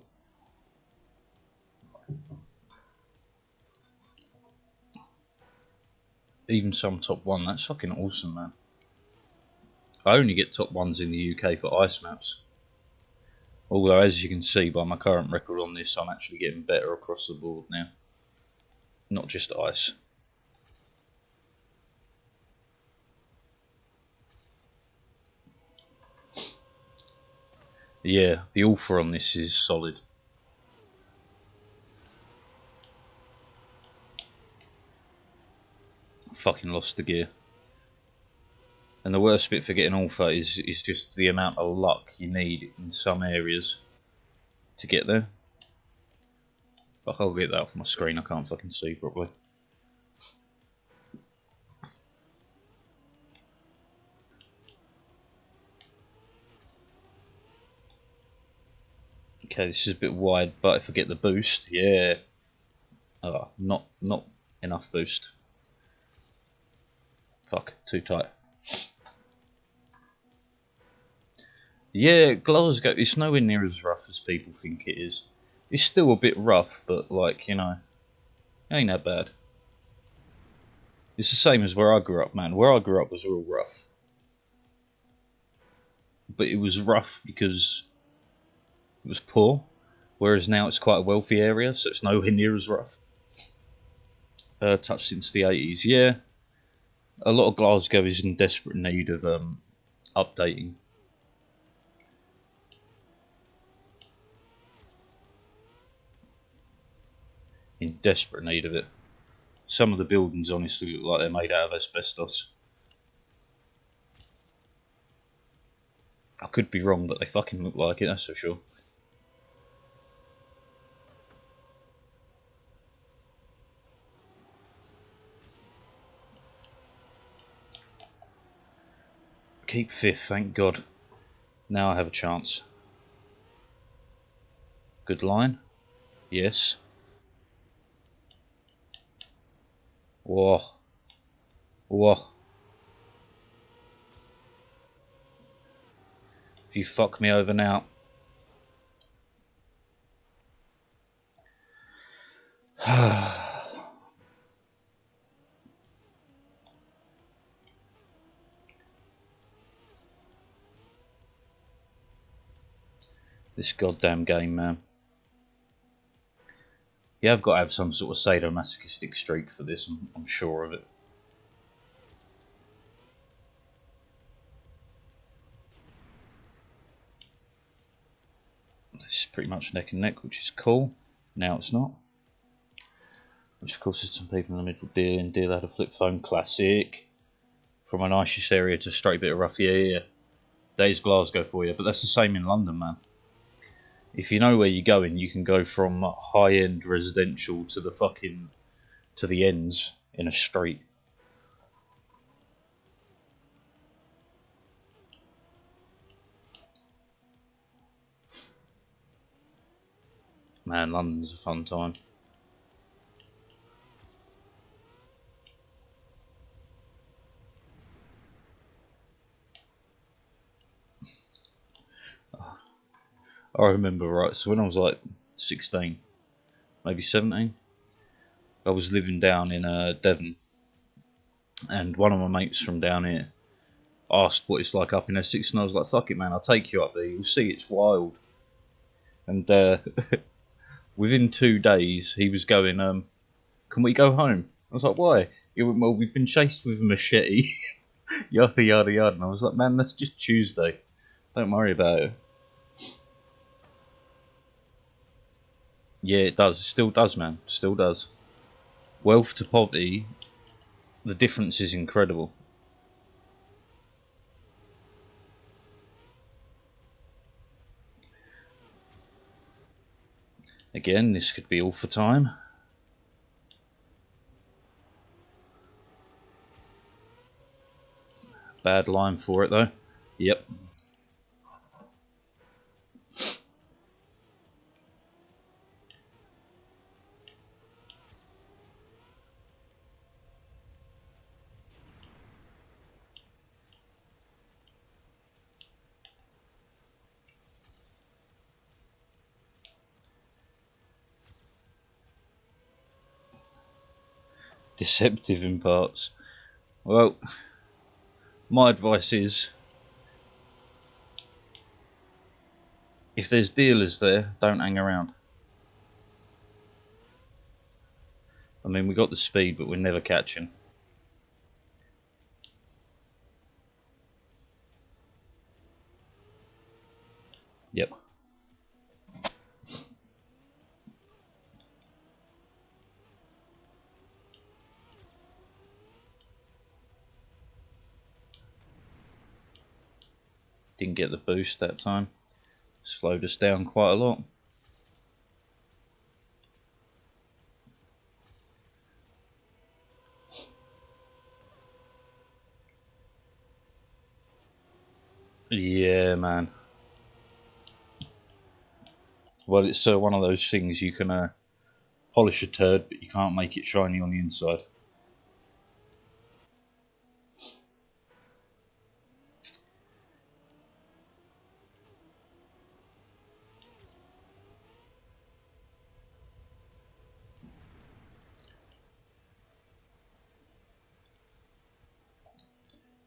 Even some top 1. That's fucking awesome, man. I only get top 1s in the UK for ice maps. Although, as you can see by my current record on this, I'm actually getting better across the board now. Not just ice. Yeah, the alpha on this is solid. Fucking lost the gear. And the worst bit for getting alpha is just the amount of luck you need in some areas to get there. Fuck, I'll get that off my screen, I can't fucking see properly. Okay, this is a bit wide, but if I get the boost, yeah. Oh, not enough boost. Fuck, too tight. Yeah, Glasgow, it's nowhere near as rough as people think it is. It's still a bit rough, but like, you know, it ain't that bad. It's the same as where I grew up, man. Where I grew up was real rough. But it was rough because it was poor, whereas now it's quite a wealthy area, so it's nowhere near as rough. Touched since the 80s, yeah. A lot of Glasgow is in desperate need of updating. In desperate need of it. Some of the buildings honestly look like they're made out of asbestos. I could be wrong, but they fucking look like it, that's for sure. Keep 5th, thank God. Now I have a chance. Good line. Yes. Whoa. Whoa. If you fuck me over now. This goddamn game, man. Yeah, I've got to have some sort of sadomasochistic streak for this, I'm sure of it. This is pretty much neck and neck, which is cool. Now it's not. Which of course there's some people in the middle. Deal and Deal had a flip phone, classic. From an iciest area to a straight bit of rough, yeah. That is Glasgow for you, but that's the same in London, man. If you know where you're going, you can go from high-end residential to the ends in a straight. Man, London's a fun time. I remember, right, so when I was like 16, maybe 17, I was living down in Devon, and one of my mates from down here asked what it's like up in Essex, and I was like, fuck it, man, I'll take you up there, you'll see, it's wild. And within 2 days, he was going, can we go home? I was like, why? He went, well, we've been chased with a machete, yada, yada, yada. And I was like, man, that's just Tuesday. Don't worry about it. Yeah, it does. It still does, man. Still does. Wealth to poverty, the difference is incredible. Again, this could be all for time. Bad line for it, though. Yep. Deceptive in parts. Well, my advice is, if there's dealers there, don't hang around. I mean, we got the speed, but we're never catching. Yep. Didn't get the boost that time. Slowed us down quite a lot. Yeah, man. Well, it's one of those things you can polish a turd, but you can't make it shiny on the inside.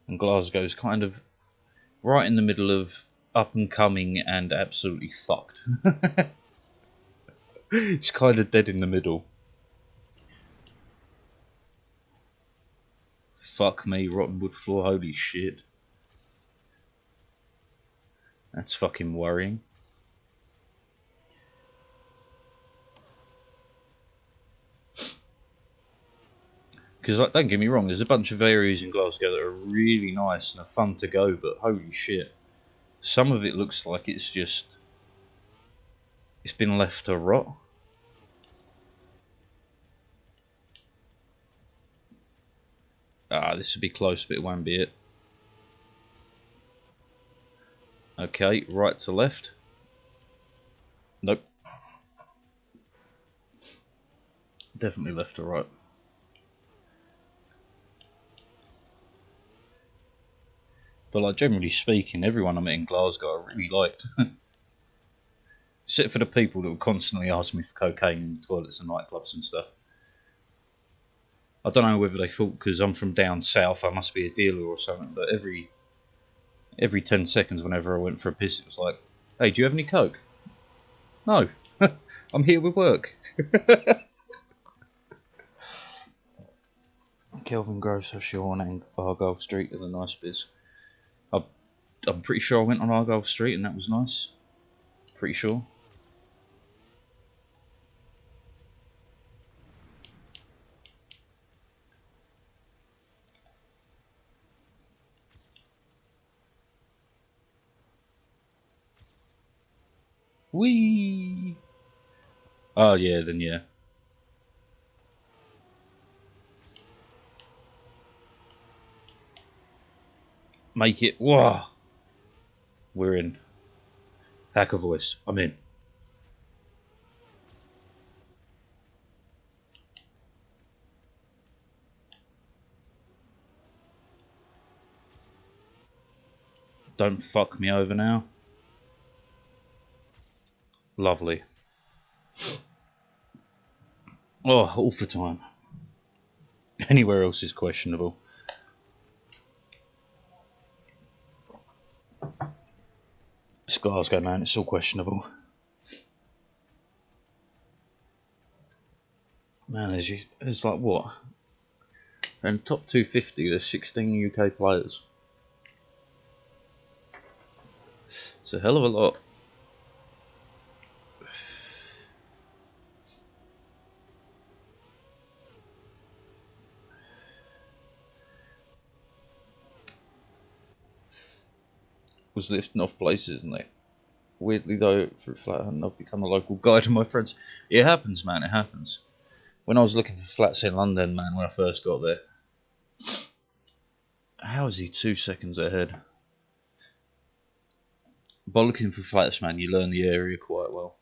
And Glasgow's kind of right in the middle of up and coming and absolutely fucked. It's kind of dead in the middle. Fuck me, rotten wood floor, holy shit. That's fucking worrying. Because, like, don't get me wrong, there's a bunch of areas in Glasgow that are really nice and are fun to go, but holy shit. Some of it looks like it's been left to rot. Ah, this would be close, but it won't be it. Okay, right to left. Nope. Definitely left to right. But, like, generally speaking, everyone I met in Glasgow I really liked. Except for the people that would constantly ask me for cocaine in toilets and nightclubs and stuff. I don't know whether they thought because I'm from down south I must be a dealer or something, but every 10 seconds whenever I went for a piss it was like, hey, do you have any coke? No, I'm here with work. Kelvin Grove Social on Argyle Street are the nice bits. I'm pretty sure I went on Argyle Street and that was nice. Pretty sure. Whee! Oh yeah, then yeah. Make it. Whoa! We're in. Hacker voice. I'm in. Don't fuck me over now. Lovely. Oh, all for time. Anywhere else is questionable. It's Glasgow, man. It's all questionable. Man, there's like what? In the top 250, there's 16 UK players. It's a hell of a lot. Was lifting off places, isn't it? Weirdly though, for flat hunting, I've become a local guide to my friends. It happens, man. It happens. When I was looking for flats in London, man, when I first got there, how is he 2 seconds ahead? By looking for flats, man, you learn the area quite well.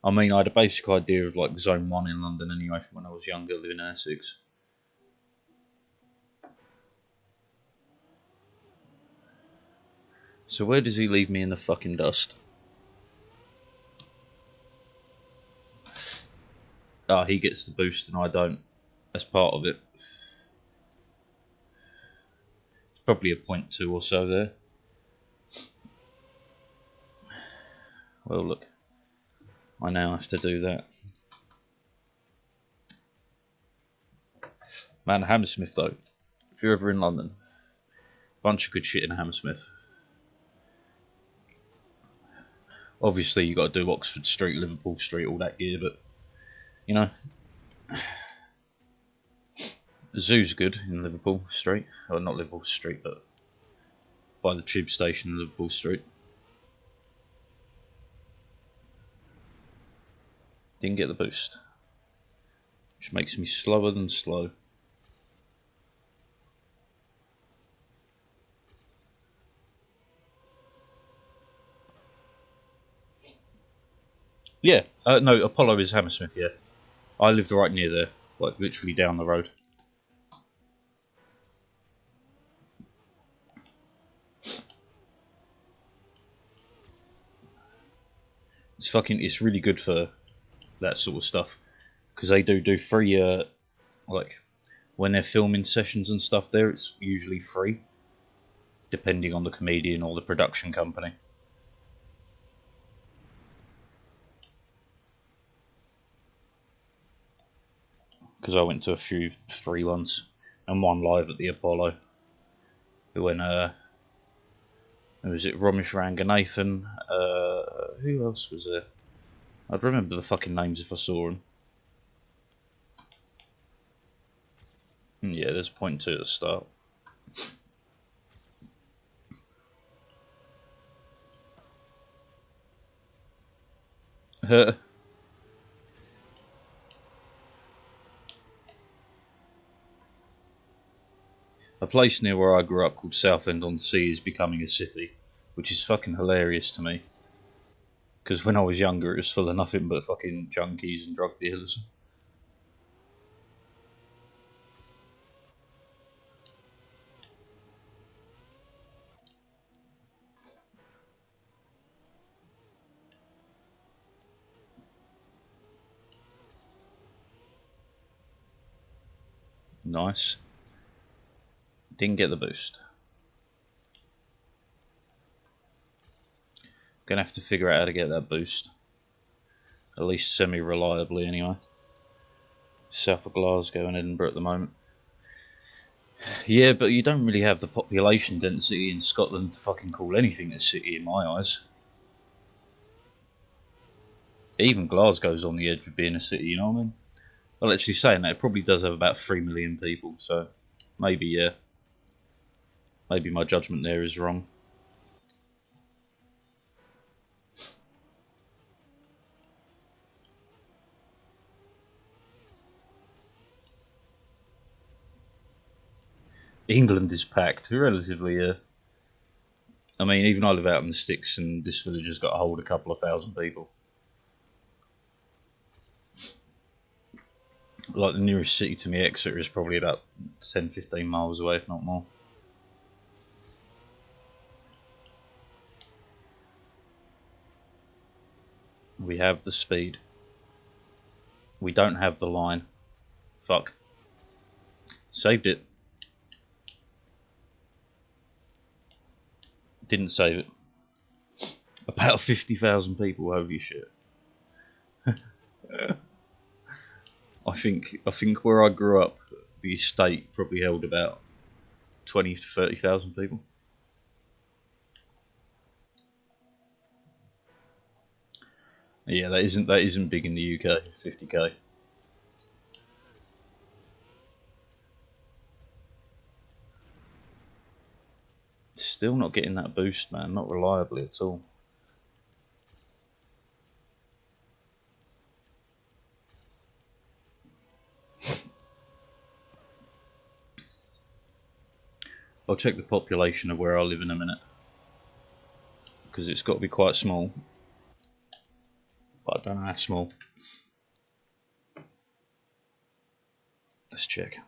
I mean, I had a basic idea of like Zone 1 in London anyway from when I was younger, living in Essex. So where does he leave me in the fucking dust? Ah, he gets the boost and I don't. That's part of it. It's probably a 0.2 or so there. Well, look. I now have to do that. Man, Hammersmith though. If you're ever in London, bunch of good shit in Hammersmith. Obviously, you got to do Oxford Street, Liverpool Street, all that gear, but you know, the zoo's good in Liverpool Street. Well, not Liverpool Street, but by the tube station in Liverpool Street. Didn't get the boost, which makes me slower than slow. Yeah, no, Apollo is Hammersmith, yeah. I lived right near there, like literally down the road. It's really good for that sort of stuff, because they do free, like, when they're filming sessions and stuff there, it's usually free, depending on the comedian or the production company. Because I went to a few free ones, and one live at the Apollo. When who was it? Romesh Ranganathan. Who else was there? I'd remember the fucking names if I saw them. Yeah, there's 0.2 at the start. A place near where I grew up called Southend-on-Sea is becoming a city, which is fucking hilarious to me. Because when I was younger, it was full of nothing but fucking junkies and drug dealers. Nice. Didn't get the boost. Gonna have to figure out how to get that boost. At least semi-reliably anyway. South of Glasgow and Edinburgh at the moment. Yeah, but you don't really have the population density in Scotland to fucking call anything a city in my eyes. Even Glasgow's on the edge of being a city, you know what I mean? Well, actually saying that, it probably does have about 3 million people, so maybe, yeah. Maybe my judgment there is wrong. England is packed, relatively. I mean, even I live out in the sticks, and this village has got to hold a couple of thousand people. Like, the nearest city to me, Exeter, is probably about 10-15 miles away, if not more. We have the speed. We don't have the line. Fuck. Saved it. Didn't save it. About 50,000 people, holy shit. I think where I grew up, the estate probably held about 20 to 30,000 people. Yeah, that isn't big in the UK. 50k. Still not getting that boost, man. Not reliably at all. I'll check the population of where I live in a minute, because it's got to be quite small. But I don't know how small. Let's check.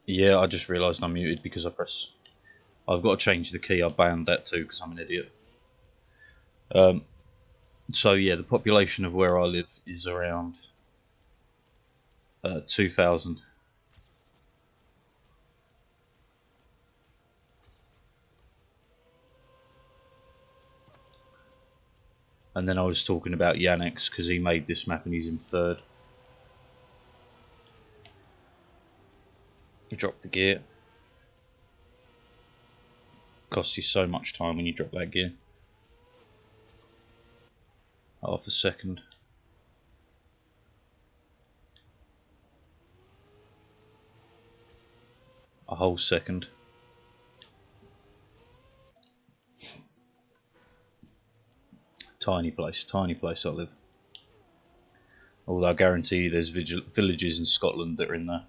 Yeah, I just realised I'm muted because I've got to change the key. I banned that too because I'm an idiot. So yeah, the population of where I live is around 2,000. And then I was talking about Yannick's because he made this map and he's in third. You drop the gear. Costs you so much time when you drop that gear. Half a second. A whole second. Tiny place I live. Although I guarantee you there's villages in Scotland that are in there.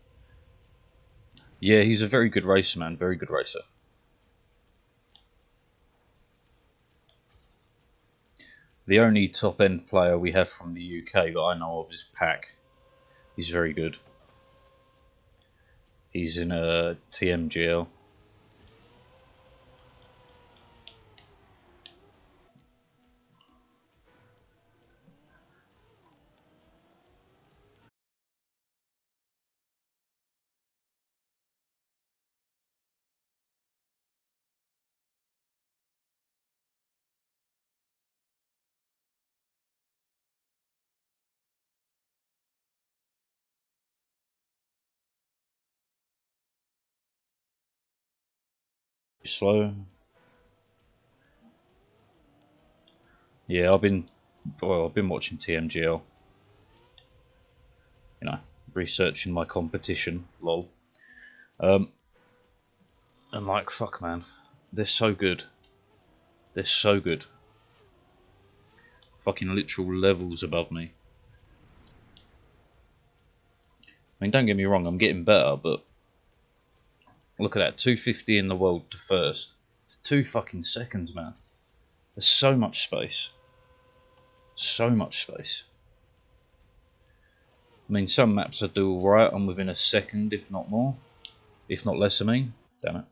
Yeah, he's a very good racer, man. Very good racer. The only top end player we have from the UK that I know of is Pack. He's very good. He's in a TMGL. slow. Yeah, I've been watching TMGL. You know, researching my competition. Lol. And like, fuck, man, they're so good. They're so good. Fucking literal levels above me. I mean, don't get me wrong, I'm getting better, but look at that, 250 in the world to first. It's 2 fucking seconds, man. There's so much space. So much space. I mean, some maps I do alright, I'm within a second, if not more. If not less, I mean. Damn it.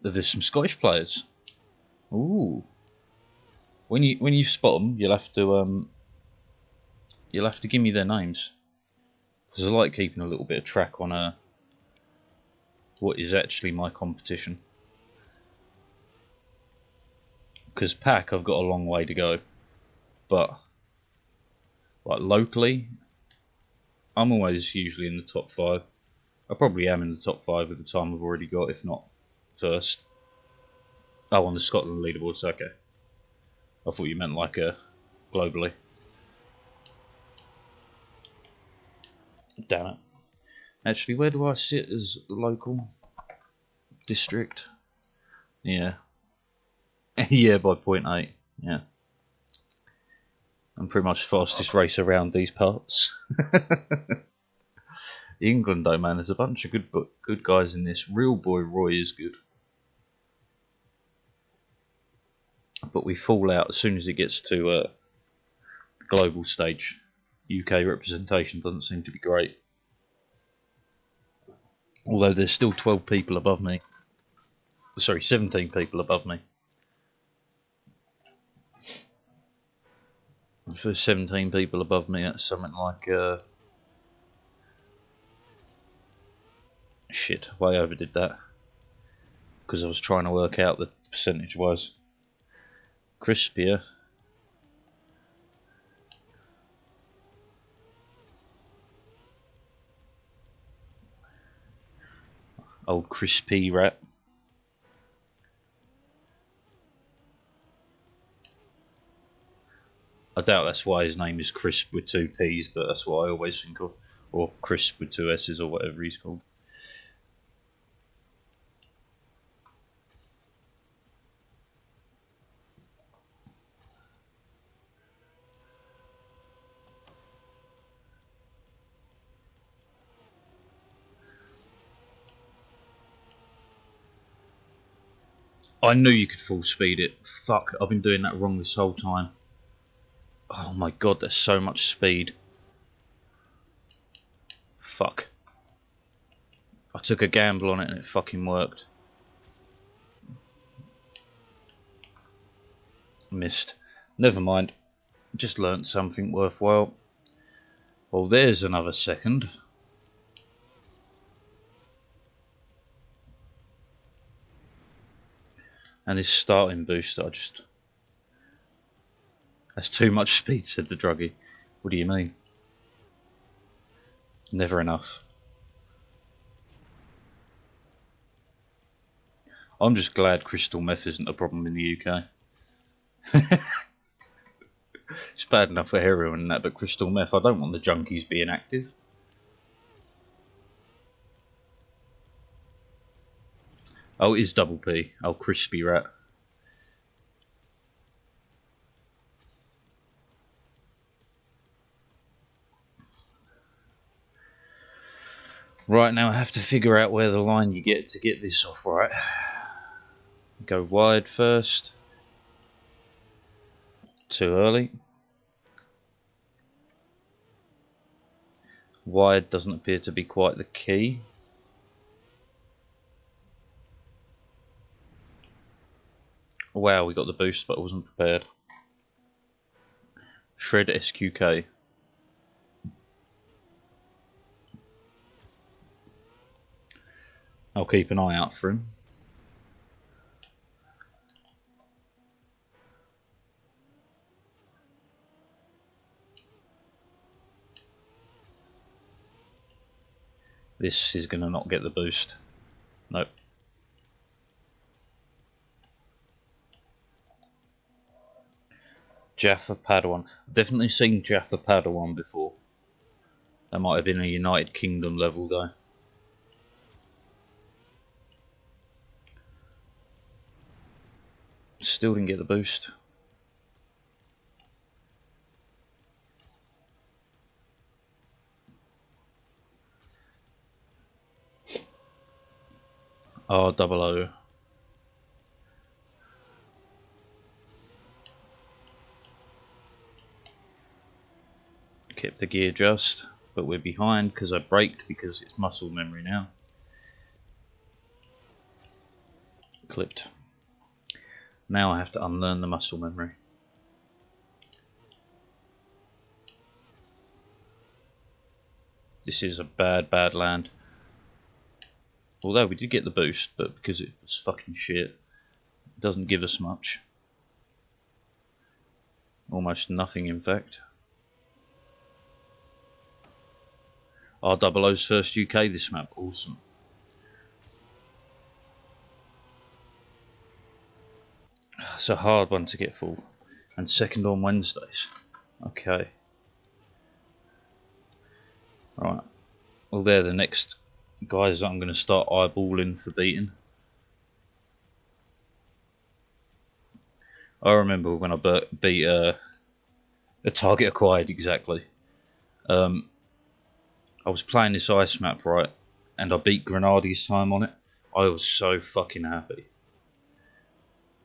But there's some Scottish players. Ooh. When you spot them, you'll have to give me their names. Because I like keeping a little bit of track on what is actually my competition. Because pack, I've got a long way to go. But like locally, I'm always usually in the top 5. I probably am in the top 5 with the time I've already got, if not first. Oh, on the Scotland leaderboards, okay. I thought you meant like globally. Damn it. Actually, where do I sit as local? District? Yeah. Yeah, by 0.8. Yeah. I'm pretty much the fastest race around these parts. England though, man, there's a bunch of good guys in this. Real boy Roy is good. But we fall out as soon as it gets to the global stage. UK representation doesn't seem to be great. Although there's still 12 people above me. Sorry, 17 people above me. If there's 17 people above me, that's something like... shit, way overdid that. Because I was trying to work out the percentage was. Crispier. Old crispy rat. I doubt that's why his name is Crisp with 2 P's, but that's what I always think of. Or Crisp with 2 S's or whatever he's called. I knew you could full speed it. Fuck, I've been doing that wrong this whole time. Oh my god, there's so much speed. Fuck. I took a gamble on it and it fucking worked. Missed. Never mind. Just learnt something worthwhile. Well, there's another second. And this starting boost, that's too much speed, said the druggie. What do you mean? Never enough. I'm just glad crystal meth isn't a problem in the UK. It's bad enough for heroin and that, but crystal meth, I don't want the junkies being active. Oh, it is double P. Oh, crispy rat. Right, now I have to figure out where the line you get to get this off right. Go wide first. Too early. Wide doesn't appear to be quite the key. Wow, we got the boost, but I wasn't prepared. Shred SQK. I'll keep an eye out for him. This is going to not get the boost. Nope. Jaffa Padawan. I've definitely seen Jaffa Padawan before. That might have been a United Kingdom level though. Still didn't get the boost. R00. Kept the gear just, but we're behind because I braked because it's muscle memory now. Clipped. Now I have to unlearn the muscle memory. This is a bad land. Although we did get the boost, but because it was fucking shit, it doesn't give us much. Almost nothing, in fact. R00's first UK this map, awesome. It's a hard one to get full. And second on Wednesdays. Okay. Right. Well, they're the next guys that I'm going to start eyeballing for beating. I remember when I beat a target acquired exactly. I was playing this ice map, right, and I beat Grenadi's time on it. I was so fucking happy.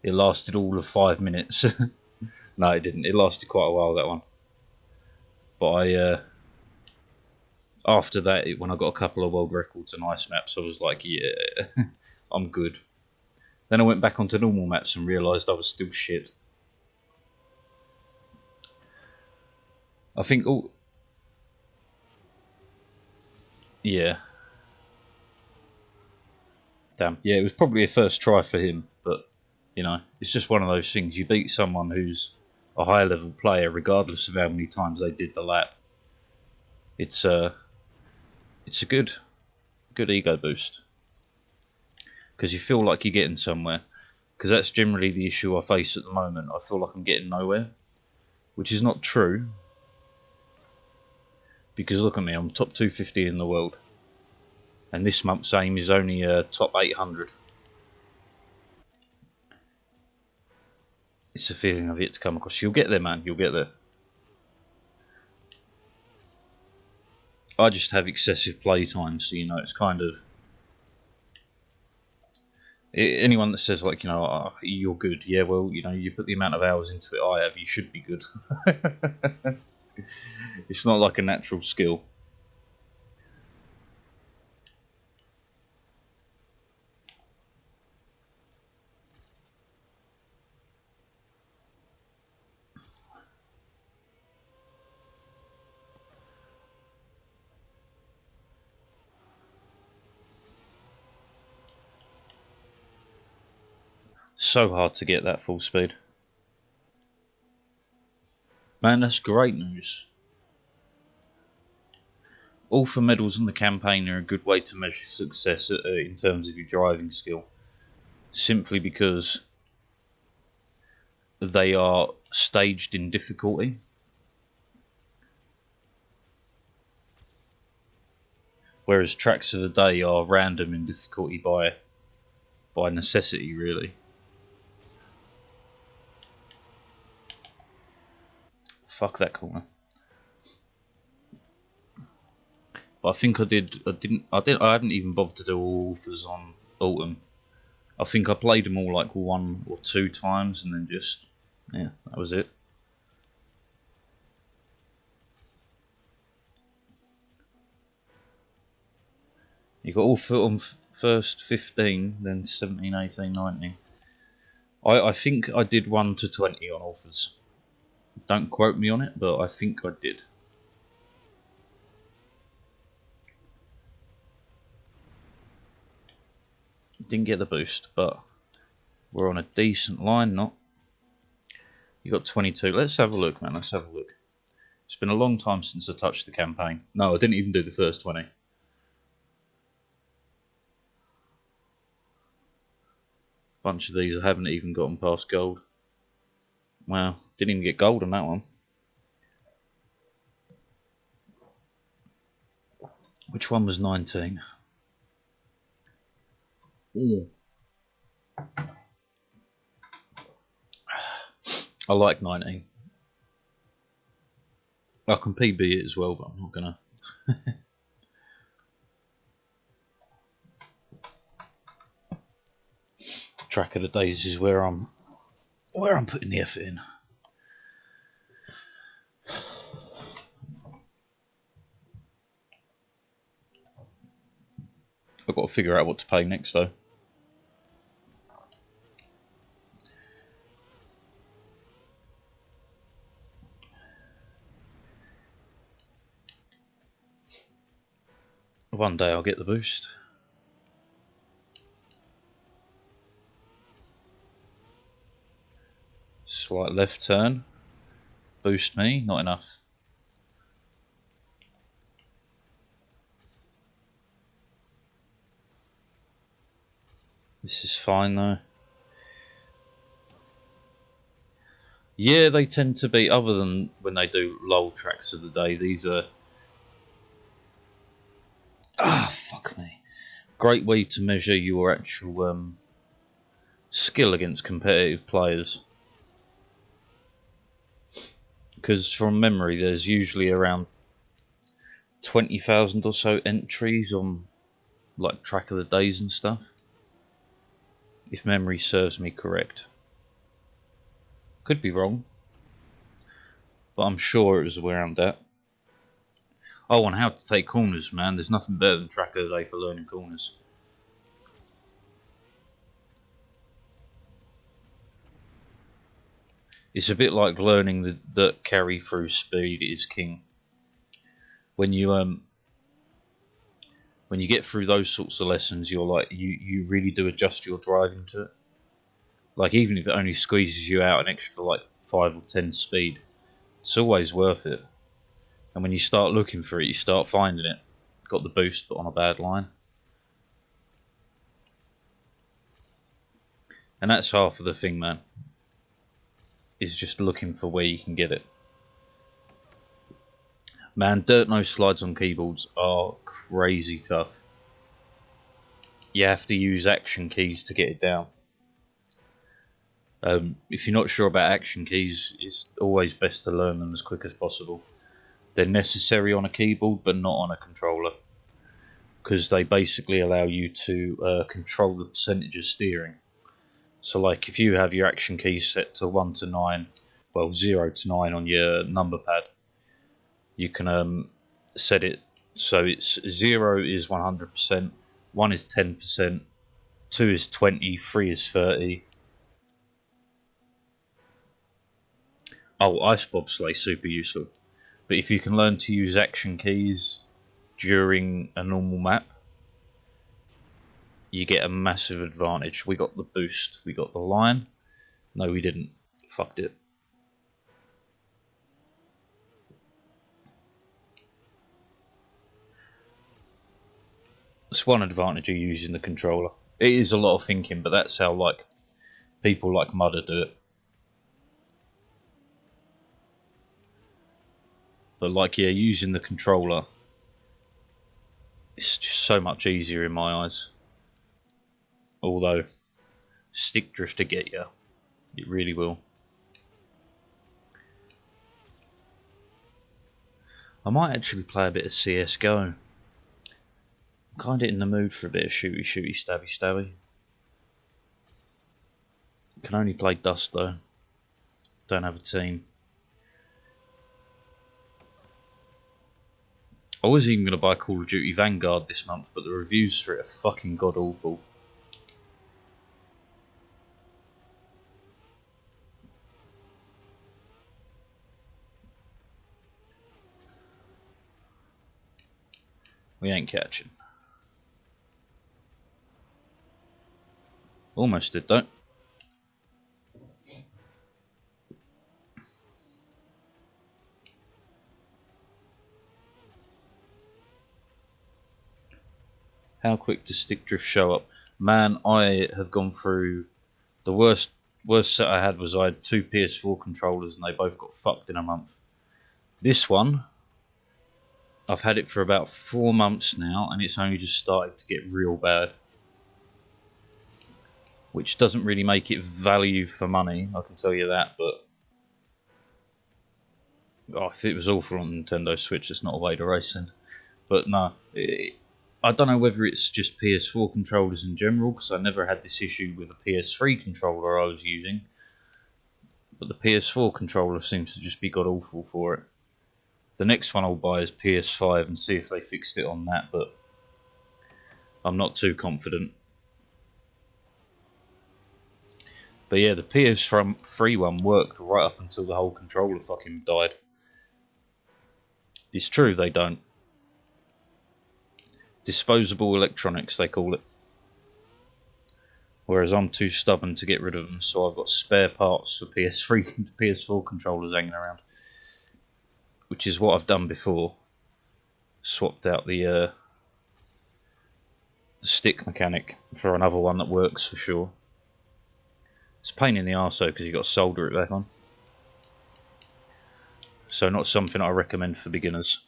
It lasted all of 5 minutes. No, it didn't. It lasted quite a while, that one. But after that, when I got a couple of world records and ice maps, I was like, yeah, I'm good. Then I went back onto normal maps and realised I was still shit. I think all... Yeah. Damn. Yeah, it was probably a first try for him, but, you know, it's just one of those things. You beat someone who's a high level player, regardless of how many times they did the lap. It's a good ego boost. Because you feel like you're getting somewhere. Because that's generally the issue I face at the moment. I feel like I'm getting nowhere. Which is not true. Because look at me, I'm top 250 in the world. And this month's aim is only top 800. It's a feeling I've yet to come across. You'll get there, man. You'll get there. I just have excessive play time, so you know it's kind of... Anyone that says, like, you know, oh, you're good, yeah, well, you know, you put the amount of hours into it I have, you should be good. It's not like a natural skill. So hard to get that full speed. Man, that's great news. All for medals in the campaign are a good way to measure success in terms of your driving skill. Simply because they are staged in difficulty. Whereas tracks of the day are random in difficulty by necessity, really. Fuck that corner. But I think I haven't even bothered to do all authors on Autumn. I think I played them all like 1 or 2 times and then just, yeah, that was it. You got all on first 15, then 17, 18, 19. I think I did 1 to 20 on authors. Don't quote me on it, but I think I did. Didn't get the boost, but we're on a decent line, not? You got 22. Let's have a look, man. Let's have a look. It's been a long time since I touched the campaign. No, I didn't even do the first 20. Bunch of these I haven't even gotten past gold. Wow, didn't even get gold on that one. Which one was 19? Ooh. I like 19. I can PB it as well, but I'm not gonna. Track of the days is where I'm putting the effort in. I've got to figure out what to pay next though. One day I'll get the boost. Slight left turn. Boost me, not enough. This is fine though. Yeah, they tend to be, other than when they do lull tracks of the day, these are... Ah, fuck me. Great way to measure your actual skill against competitive players. Because from memory, there's usually around 20,000 or so entries on like track of the days and stuff. If memory serves me correct. Could be wrong, but I'm sure it was around that. Oh, and how to take corners, man. There's nothing better than track of the day for learning corners. It's a bit like learning that carry through speed is king. When you get through those sorts of lessons, you're like you really do adjust your driving to it. Like even if it only squeezes you out an extra like 5 or 10 speed, it's always worth it. And when you start looking for it, you start finding it. Got the boost, but on a bad line. And that's half of the thing, man. Is just looking for where you can get it. Man, dirt nose slides on keyboards are crazy tough. You have to use action keys to get it down. If you're not sure about action keys, it's always best to learn them as quick as possible. They're necessary on a keyboard, but not on a controller, because they basically allow you to control the percentage of steering. So like if you have your action keys set to 1 to 9, well 0 to 9 on your number pad, you can set it so it's 0 is 100%, 1 is 10%, 2 is 20, 3 is 30. Oh, ice bobsleigh, super useful. But if you can learn to use action keys during a normal map, you get a massive advantage. We got the boost, we got the line. No, we didn't. Fucked it. That's one advantage of using the controller. It is a lot of thinking, but that's how like people like Mudder do it. But like, yeah, using the controller, it's just so much easier in my eyes. Although, stick drift to get you. It really will. I might actually play a bit of CSGO. I'm kind of in the mood for a bit of shooty, stabby, stabby. Can only play Dust though. Don't have a team. I was even going to buy Call of Duty Vanguard this month, but the reviews for it are fucking god awful. We ain't catching. Almost did though. How quick does stick drift show up? Man, I have gone through The worst set I had was I had 2 PS4 controllers and they both got fucked in a month. This one, I've had it for about 4 months now and it's only just started to get real bad. Which doesn't really make it value for money, I can tell you that, but if it was awful on Nintendo Switch, it's not a way to race then. But no, I don't know whether it's just PS4 controllers in general, because I never had this issue with the PS3 controller I was using. But the PS4 controller seems to just be god awful for it. The next one I'll buy is PS5 and see if they fixed it on that, but I'm not too confident. But yeah, the PS3 one worked right up until the whole controller fucking died. It's true, they don't. Disposable electronics, they call it. Whereas I'm too stubborn to get rid of them, so I've got spare parts for PS3 and PS4 controllers hanging around. Which is what I've done before. Swapped out the stick mechanic for another one that works for sure. It's a pain in the arse though, because you've got to solder it back on. So not something I recommend for beginners.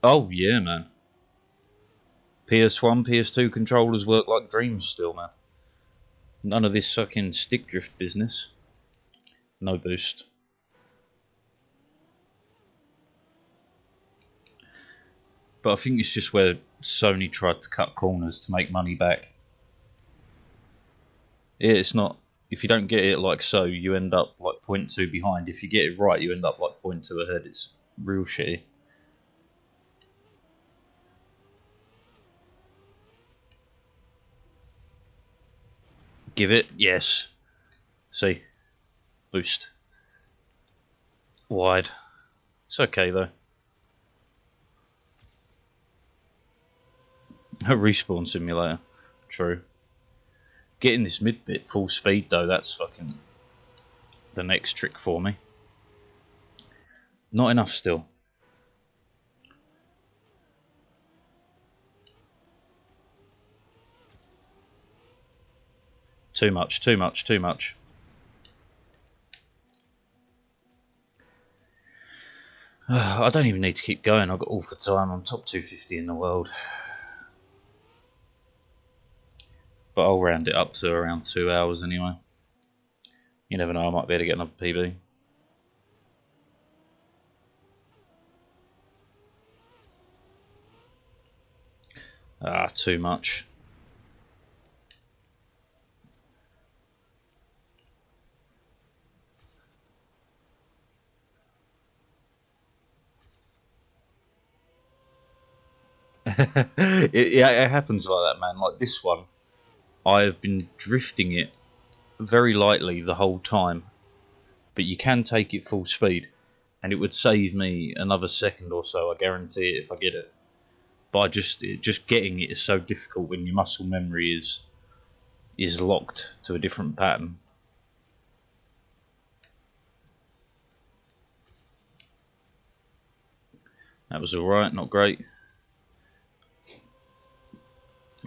Oh yeah, man. PS1, PS2 controllers work like dreams still, man. None of this fucking stick drift business. No boost. But I think it's just where Sony tried to cut corners to make money back. Yeah, it's not. If you don't get it like so, you end up like 0.2 behind. If you get it right, you end up like 0.2 ahead. It's real shitty. Give it, yes. See, boost. Wide. It's okay though. A respawn simulator. True. Getting this mid bit full speed though, that's fucking the next trick for me. Not enough still. Too much, too much, too much. I don't even need to keep going, I've got all the time, I'm top 250 in the world. But I'll round it up to around 2 hours anyway. You never know, I might be able to get another PB. Too much. it happens like that, man. Like this one, I have been drifting it very lightly the whole time, but you can take it full speed, and it would save me another second or so, I guarantee it, if I get it. But just getting it is so difficult when your muscle memory is locked to a different pattern. That was alright, not great.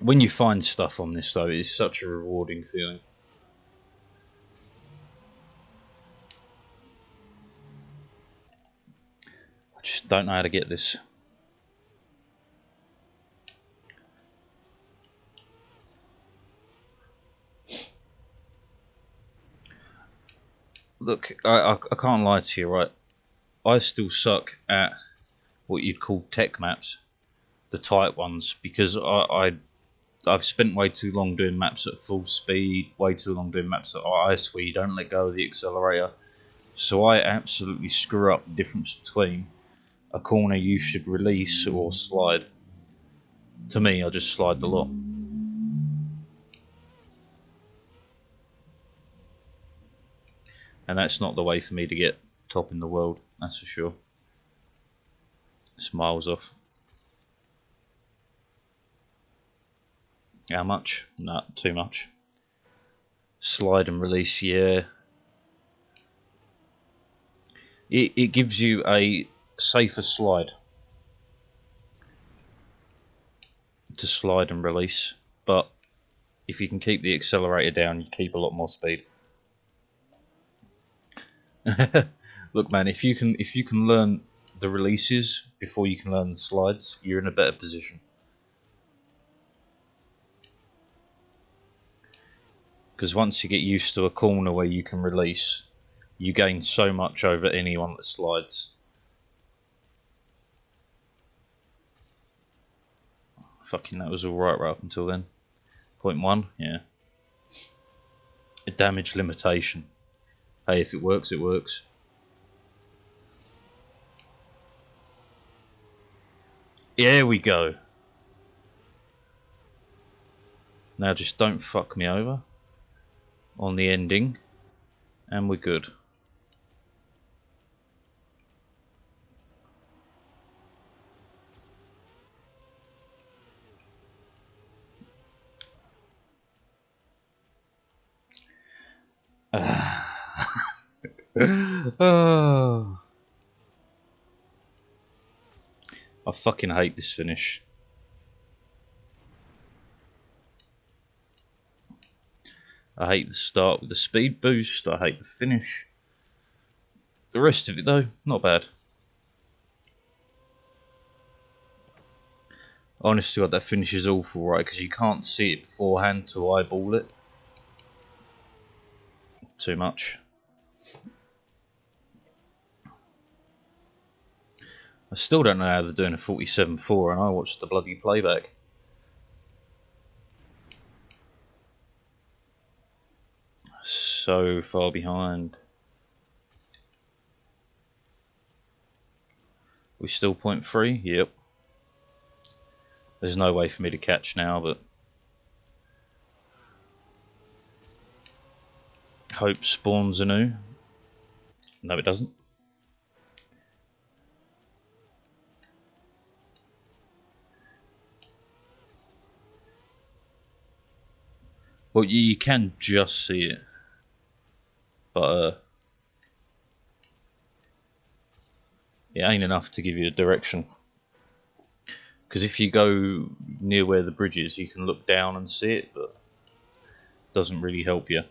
When you find stuff on this though, it's such a rewarding feeling. I just don't know how to get this. Look, I can't lie to you, right? I still suck at what you'd call tech maps, the tight ones, because I've spent way too long doing maps at full speed, way too long doing maps at ice where you don't let go of the accelerator. So I absolutely screw up the difference between a corner you should release or slide. To me, I just slide the lot. And that's not the way for me to get top in the world, that's for sure. It's miles off. How much? Nah, too much. Slide and release, yeah. It gives you a safer slide to slide and release, but if you can keep the accelerator down, you keep a lot more speed. Look, man, if you can learn the releases before you can learn the slides, you're in a better position. Because once you get used to a corner where you can release, you gain so much over anyone that slides. Fucking, that was alright right up until then. 0.1, yeah. A damage limitation. Hey, if it works, it works. Here we go. Now just don't fuck me over on the ending, and we're good. Oh, I fucking hate this finish. I hate the start with the speed boost. I hate the finish. The rest of it, though, not bad. Honestly, God, that finish is awful, right? Because you can't see it beforehand to eyeball it. Too much. I still don't know how they're doing a 47.4, and I watched the bloody playback. So far behind. We still 0.3? Yep. There's no way for me to catch now, but hope spawns anew. No, it doesn't. Well, you can just see it, but it ain't enough to give you a direction. Because if you go near where the bridge is, you can look down and see it, but it doesn't really help you.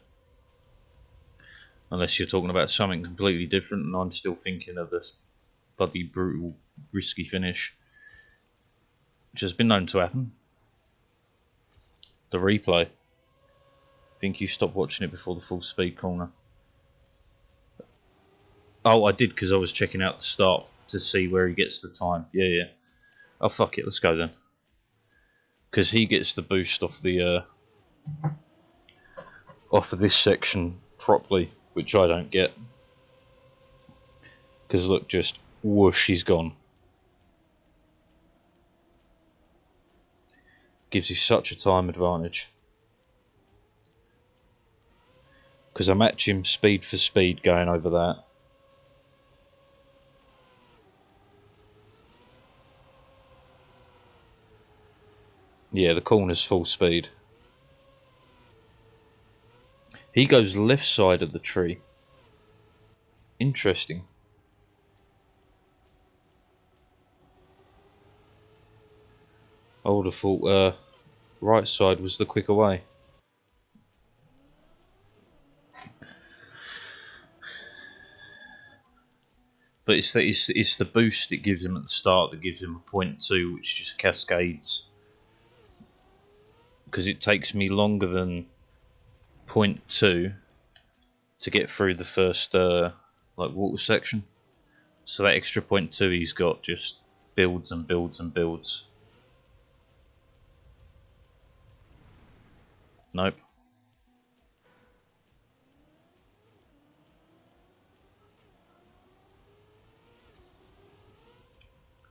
Unless you're talking about something completely different, and I'm still thinking of this bloody brutal, risky finish, which has been known to happen. The replay. I think you stopped watching it before the full speed corner. Oh, I did, because I was checking out the start to see where he gets the time. Yeah. Oh, fuck it, let's go then. Because he gets the boost off the off of this section properly, which I don't get. Because look, just whoosh, he's gone. Gives you such a time advantage. Because I match him speed for speed going over that. Yeah, the corner's full speed. He goes left side of the tree. Interesting. I would have thought right side was the quicker way. But it's the boost it gives him at the start that gives him a 0.2, which just cascades. Because it takes me longer than 0.2 to get through the first like water section. So that extra 0.2 he's got just builds and builds and builds. Nope.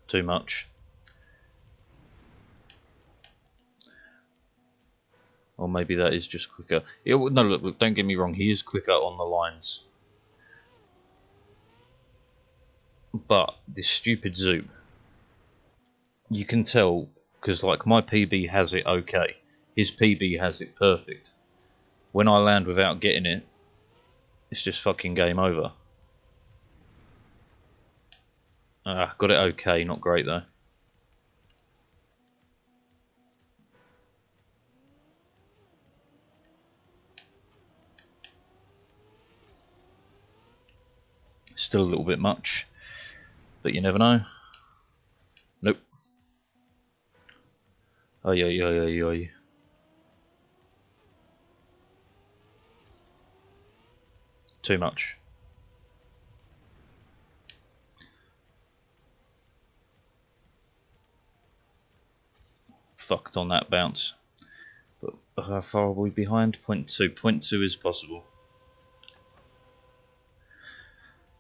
Too much. Or maybe that is just quicker. No, look, don't get me wrong, he is quicker on the lines. But this stupid zoop, you can tell, because like my PB has it okay, his PB has it perfect. When I land without getting it, it's just fucking game over. Got it okay, not great though. Still a little bit much, but you never know. Nope. Oi, oi, oi, oi, oi. Too much. Fucked on that bounce. But how far are we behind? 0.2. 0.2 is possible.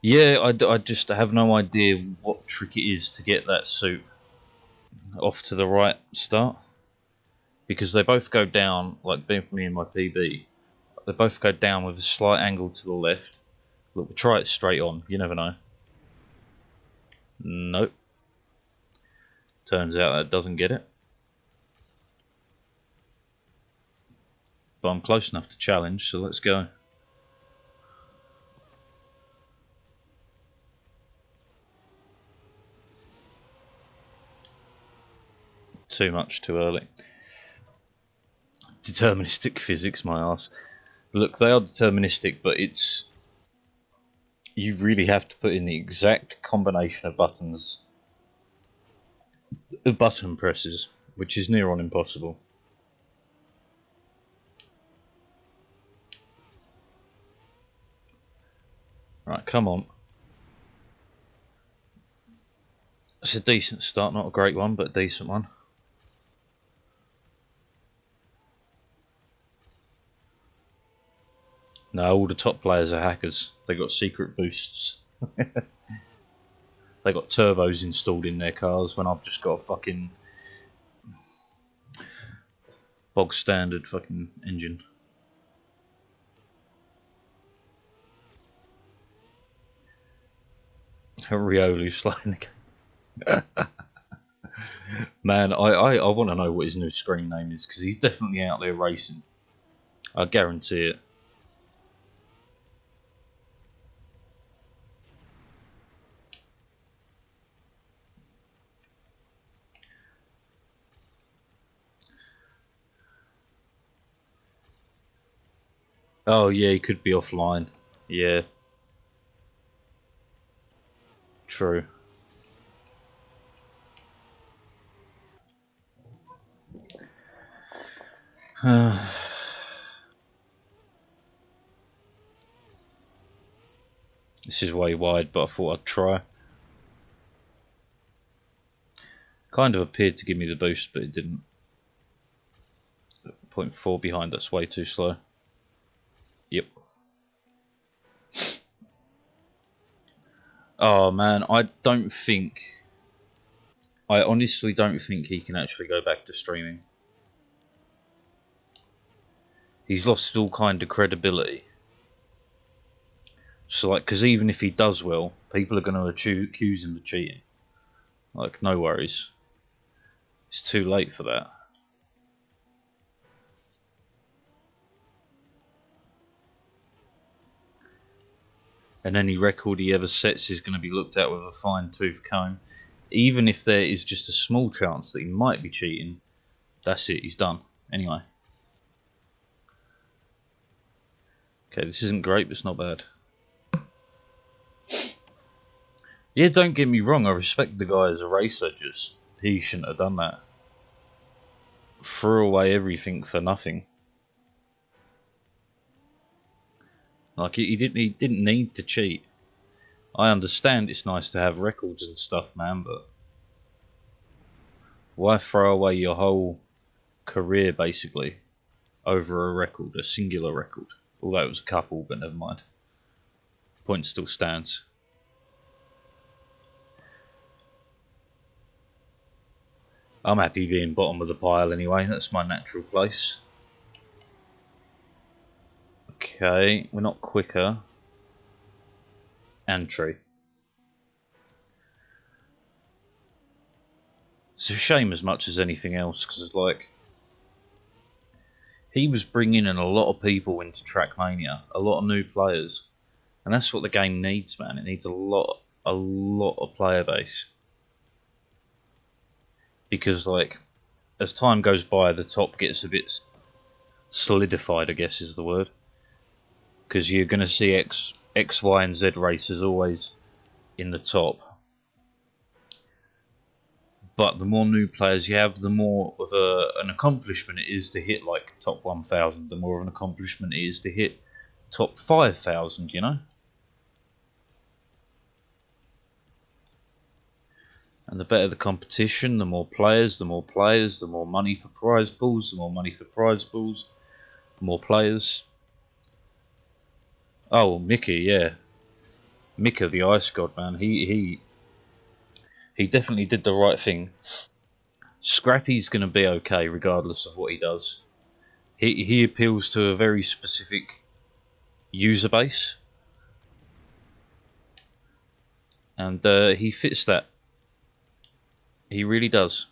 Yeah, I just have no idea what trick it is to get that soup off to the right start. Because they both go down, like both me and my PB, they both go down with a slight angle to the left. Look, we'll try it straight on, you never know. Nope. Turns out that doesn't get it. But I'm close enough to challenge, so let's go. Too much, too early. Deterministic physics, my ass. Look, they are deterministic, but it's... You really have to put in the exact combination of buttons... of button presses, which is near on impossible. Right, come on. It's a decent start, not a great one, but a decent one. No, all the top players are hackers. They got secret boosts. They got turbos installed in their cars when I've just got a fucking bog standard fucking engine. Riolu sliding the game. Man, I want to know what his new screen name is, because he's definitely out there racing. I guarantee it. Oh yeah, he could be offline. Yeah. True. This is way wide, but I thought I'd try. Kind of appeared to give me the boost, but it didn't. 0.4 behind, that's way too slow. Yep. Oh man, I honestly don't think he can actually go back to streaming. He's lost all kind of credibility. So like, because even if he does well, people are going to accuse him of cheating. Like, no worries. It's too late for that. And any record he ever sets is going to be looked at with a fine-tooth comb. Even if there is just a small chance that he might be cheating, that's it, he's done. Anyway. Okay, this isn't great, but it's not bad. Yeah, don't get me wrong, I respect the guy as a racer, just he shouldn't have done that. Threw away everything for nothing. Like, he didn't need to cheat. I understand it's nice to have records and stuff, man, but why throw away your whole career, basically, over a record, a singular record? Although it was a couple, but never mind. Point still stands. I'm happy being bottom of the pile anyway, that's my natural place. Okay, we're not quicker. Entry. It's a shame as much as anything else, because like, he was bringing in a lot of people into Trackmania, a lot of new players, and that's what the game needs, man. It needs a lot of player base, because like, as time goes by, the top gets a bit solidified, I guess is the word, because you're going to see X, Y, and Z racers always in the top. But the more new players you have, the more of an accomplishment it is to hit like top 1,000. The more of an accomplishment it is to hit top 5,000, you know? And the better the competition, the more players, the more players, the more money for prize pools, the more money for prize pools, the more players. Oh, Mickey, yeah. Mika, the Ice God, man. He definitely did the right thing. Scrappy's going to be okay regardless of what he does. He appeals to a very specific user base. And he fits that. He really does.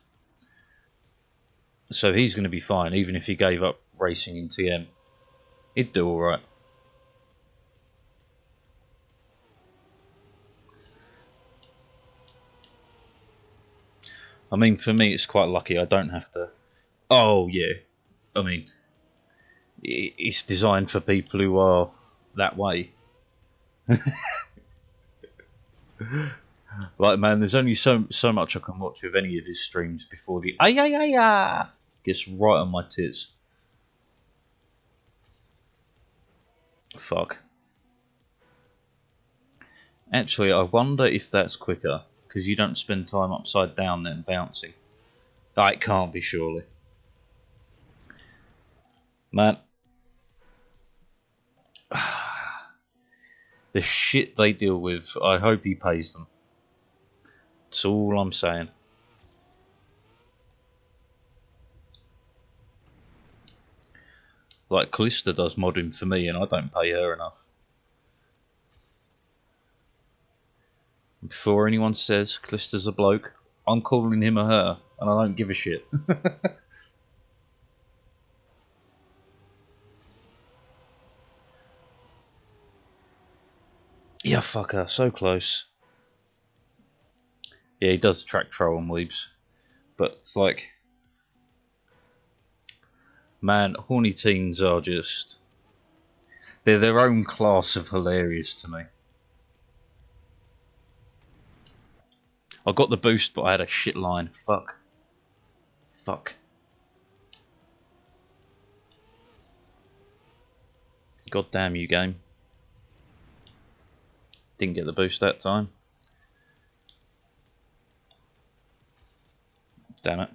So he's going to be fine, even if he gave up racing in TM. He'd do alright. I mean, for me, it's quite lucky. I don't have to... Oh, yeah. I mean, it's designed for people who are that way. Like, man, there's only so much I can watch of any of his streams before the ay ay ay ay gets right on my tits. Fuck. Actually, I wonder if that's quicker, because you don't spend time upside down then bouncing. That can't be, surely. Man. The shit they deal with, I hope he pays them. That's all I'm saying. Like, Callista does modding for me and I don't pay her enough. Before anyone says Callista's a bloke, I'm calling him a her, and I don't give a shit. Yeah, fucker, so close. Yeah, he does track troll and weebs. But it's like... Man, horny teens are just... They're their own class of hilarious to me. I got the boost, but I had a shit line. Fuck. Fuck. God damn you, game. Didn't get the boost that time. Damn it.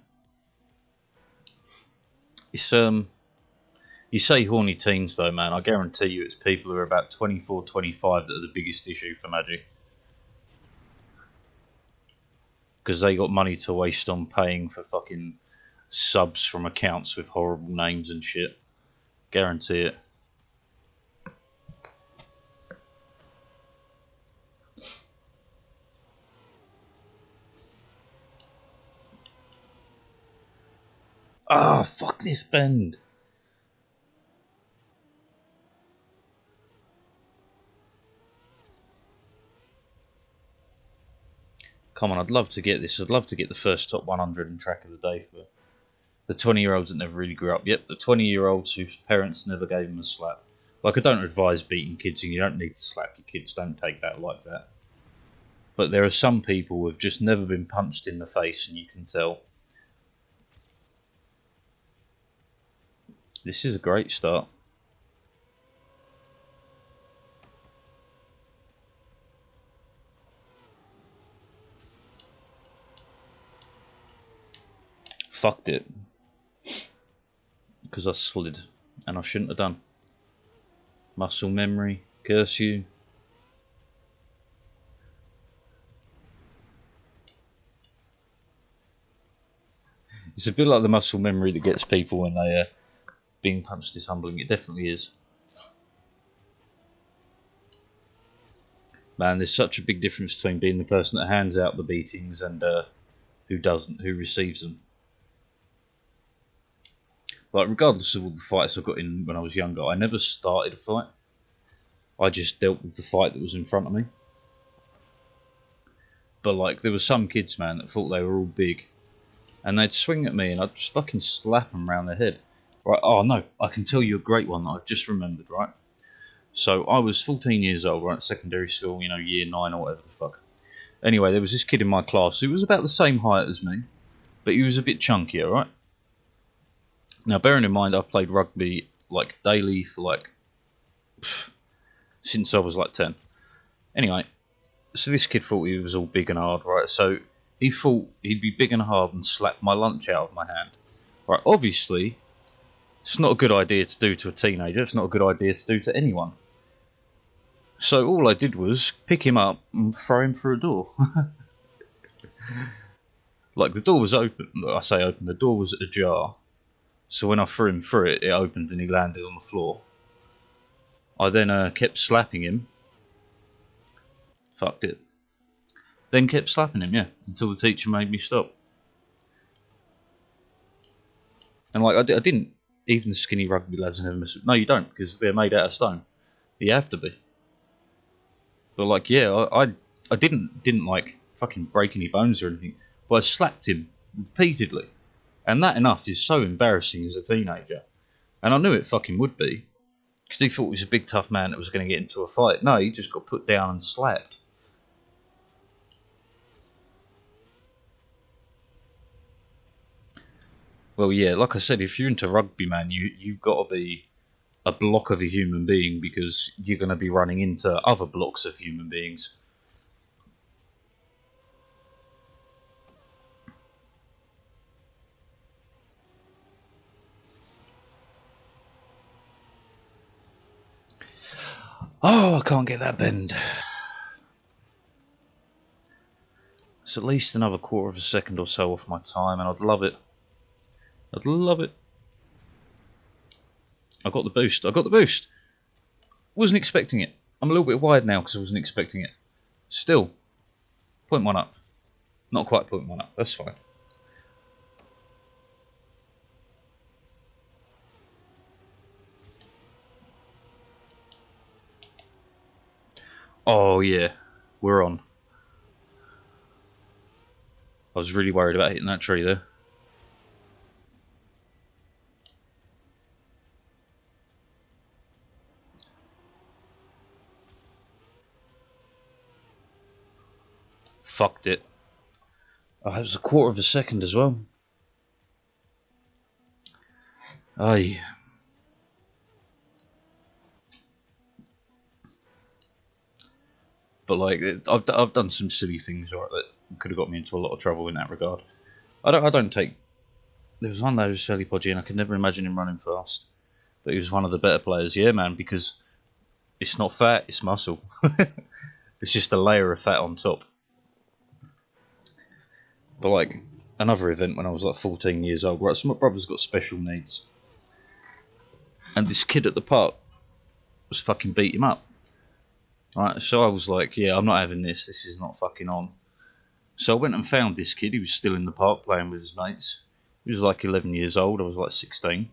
It's you say horny teens though, man. I guarantee you it's people who are about 24, 25 that are the biggest issue for Magic. Because they got money to waste on paying for fucking subs from accounts with horrible names and shit. Guarantee it. Ah, fuck this bend. Come on, I'd love to get this. I'd love to get the first top 100 in track of the day for the 20-year-olds that never really grew up. Yep, the 20-year-olds whose parents never gave them a slap. Like, I don't advise beating kids, and you don't need to slap your kids. Don't take that like that. But there are some people who have just never been punched in the face, and you can tell. This is a great start. Fucked it. Because I slid. And I shouldn't have done. Muscle memory. Curse you. It's a bit like the muscle memory that gets people when they being punched is humbling. It definitely is. Man, there's such a big difference between being the person that hands out the beatings and who doesn't, who receives them. Like, regardless of all the fights I got in when I was younger, I never started a fight. I just dealt with the fight that was in front of me. But, like, there were some kids, man, that thought they were all big. And they'd swing at me and I'd just fucking slap them round their head. Right, oh no, I can tell you a great one that I've just remembered, right? So I was 14 years old, right, secondary school, you know, year 9 or whatever the fuck. Anyway, there was this kid in my class who was about the same height as me, but he was a bit chunkier, right? Now, bearing in mind, I played rugby like daily for like since I was like 10. Anyway, so this kid thought he was all big and hard, right? So he thought he'd be big and hard and slap my lunch out of my hand. Right, obviously, it's not a good idea to do to a teenager. It's not a good idea to do to anyone. So all I did was pick him up and throw him through a door. Like, the door was open. I say open, the door was ajar. So when I threw him through it, it opened and he landed on the floor. I then kept slapping him. Fucked it. Then kept slapping him, yeah, until the teacher made me stop. And like, I didn't, even skinny rugby lads never miss it. No, you don't, because they're made out of stone. You have to be. But like, yeah, I didn't like fucking break any bones or anything, but I slapped him repeatedly. And that enough is so embarrassing as a teenager. And I knew it fucking would be, because he thought he was a big tough man that was going to get into a fight. No, he just got put down and slapped. Well, yeah, like I said, if you're into rugby, man, you've got to be a block of a human being, because you're going to be running into other blocks of human beings. Oh, I can't get that bend. It's at least another quarter of a second or so off my time, and I'd love it. I'd love it. I got the boost. I got the boost. Wasn't expecting it. I'm a little bit wide now because I wasn't expecting it. Still, 0.1 up. Not quite 0.1 up. That's fine. Oh yeah, we're on. I was really worried about hitting that tree there. Fucked it. Oh, it was a quarter of a second as well. Aye. But like, I've done some silly things, right, that could have got me into a lot of trouble in that regard. I don't take. There was one that was fairly podgy, and I could never imagine him running fast. But he was one of the better players, yeah, man, because it's not fat, it's muscle. It's just a layer of fat on top. But like, another event when I was like 14 years old, right, so my brother's got special needs. And this kid at the park was fucking beat him up. Right, so I was like, yeah, I'm not having this, this is not fucking on. So I went and found this kid, he was still in the park playing with his mates. He was like 11 years old, I was like 16.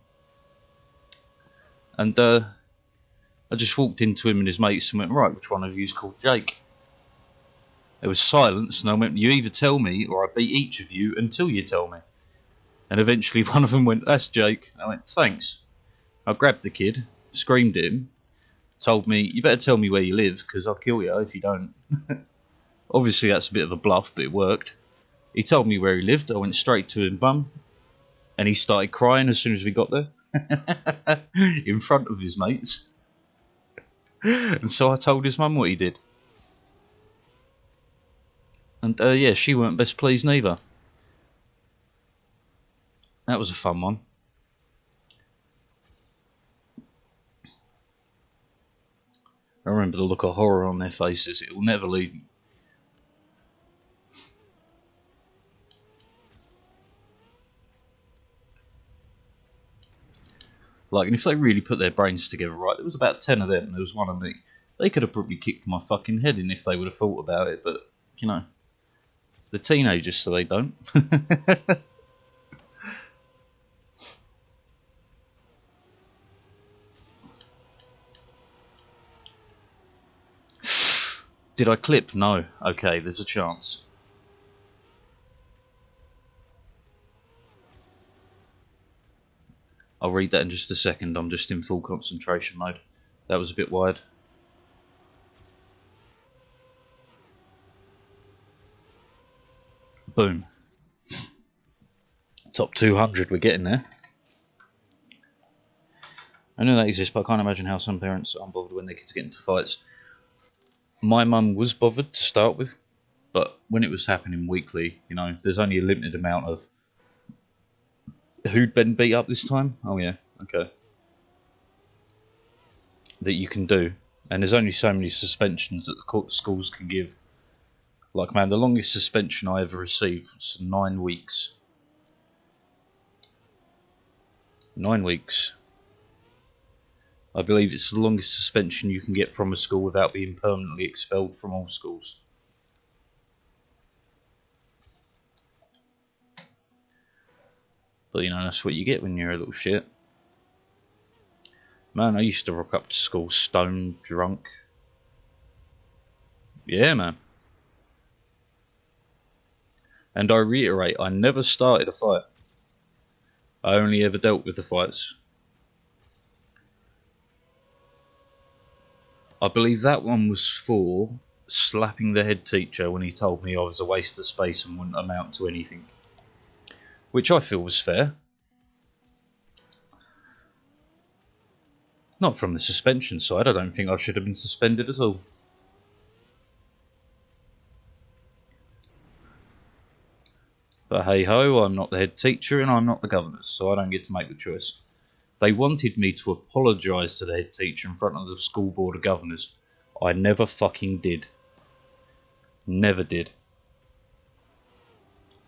And I just walked into him and his mates and went, right, which one of you is called Jake? There was silence, and I went, you either tell me or I beat each of you until you tell me. And eventually one of them went, that's Jake. I went, thanks. I grabbed the kid, screamed at him, told me, you better tell me where you live, because I'll kill you if you don't. Obviously that's a bit of a bluff, but it worked. He told me where he lived, I went straight to him, bum, and he started crying as soon as we got there. In front of his mates. And so I told his mum what he did. And yeah, she weren't best pleased neither. That was a fun one. I remember the look of horror on their faces. It will never leave me. Like, and if they really put their brains together right, there was about 10 of them and there was one of me. They could have probably kicked my fucking head in if they would have thought about it, but, you know, they're teenagers, so they don't. Did I clip? No. Okay, there's a chance. I'll read that in just a second. I'm just in full concentration mode. That was a bit wide. Boom. Top 200, we're getting there. I know that exists, but I can't imagine how some parents aren't bothered when their kids get into fights. My mum was bothered to start with, but when it was happening weekly, you know, there's only a limited amount of who'd been beat up this time? Oh yeah, okay. That you can do. And there's only so many suspensions that the schools can give. Like, man, the longest suspension I ever received was 9 weeks. 9 weeks. I believe it's the longest suspension you can get from a school without being permanently expelled from all schools. But, you know, that's what you get when you're a little shit. Man, I used to rock up to school stoned, drunk. Yeah, man. And I reiterate, I never started a fight. I only ever dealt with the fights. I believe that one was for slapping the head teacher when he told me I was a waste of space and wouldn't amount to anything. Which I feel was fair. Not from the suspension side, I don't think I should have been suspended at all. But hey ho, I'm not the head teacher and I'm not the governor, so I don't get to make the choice. They wanted me to apologise to the head teacher in front of the school board of governors. I never fucking did. Never did.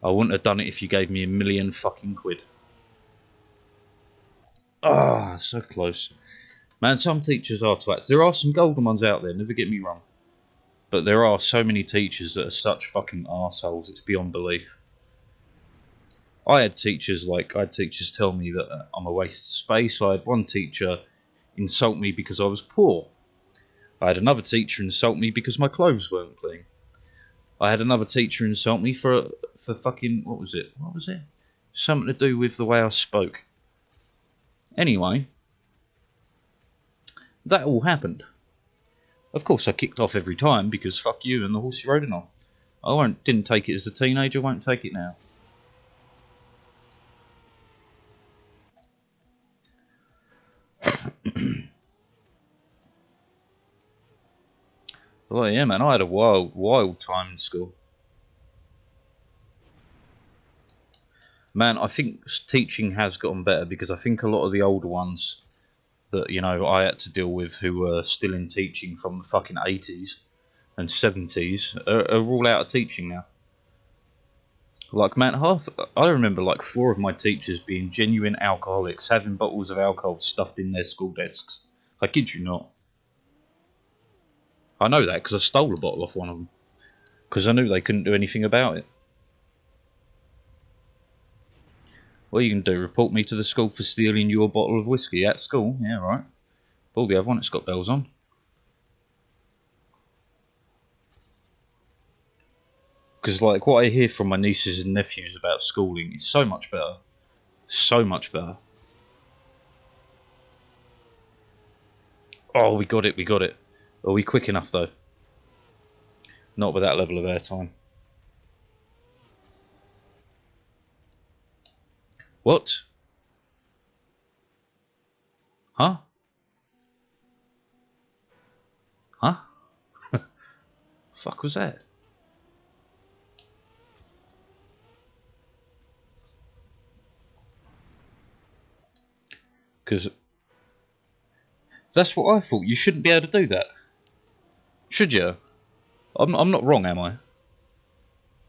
I wouldn't have done it if you gave me £1,000,000 fucking quid. Ah, so close. Man, some teachers are twats. There are some golden ones out there, never get me wrong. But there are so many teachers that are such fucking arseholes, it's beyond belief. I had teachers tell me that I'm a waste of space. I had one teacher insult me because I was poor. I had another teacher insult me because my clothes weren't clean. I had another teacher insult me for fucking, what was it? Something to do with the way I spoke. Anyway, that all happened. Of course I kicked off every time because fuck you and the horse you rode on. I didn't take it as a teenager, won't take it now. Well, yeah, man, I had a wild time in school. Man, I think teaching has gotten better because I think a lot of the older ones that, you know, I had to deal with who were still in teaching from the fucking 80s and 70s are all out of teaching now. Like, man, I remember like 4 of my teachers being genuine alcoholics, having bottles of alcohol stuffed in their school desks. I kid you not. I know that because I stole a bottle off one of them. Because I knew they couldn't do anything about it. What are you going to do? Report me to the school for stealing your bottle of whiskey at school? Yeah, right. Pull the other one, it's got bells on. Because, like, what I hear from my nieces and nephews about schooling is so much better. So much better. Oh, we got it. Are we quick enough, though? Not with that level of airtime. What? Huh? Huh? Fuck was that? Because that's what I thought. You shouldn't be able to do that. Should you? I'm not wrong, am I?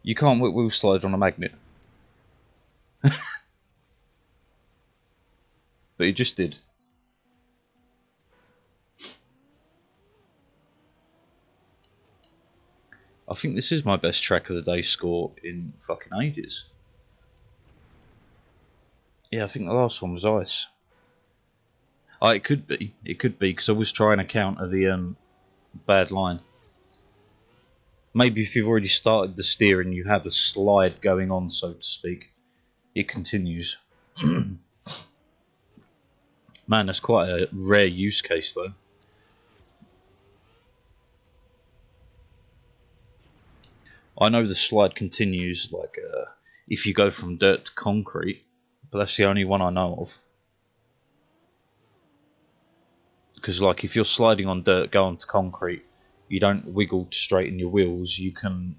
You can't wheel slide on a magnet. But you just did. I think this is my best track of the day score in fucking ages. Yeah, I think the last one was ice. Oh, it could be. It could be, because I was trying to counter the bad line. Maybe if you've already started the steer and you have a slide going on, so to speak, it continues. Man, that's quite a rare use case, though. I know the slide continues, like, if you go from dirt to concrete, but that's the only one I know of. Because, like, if you're sliding on dirt, go onto concrete, you don't wiggle to straighten your wheels. You can,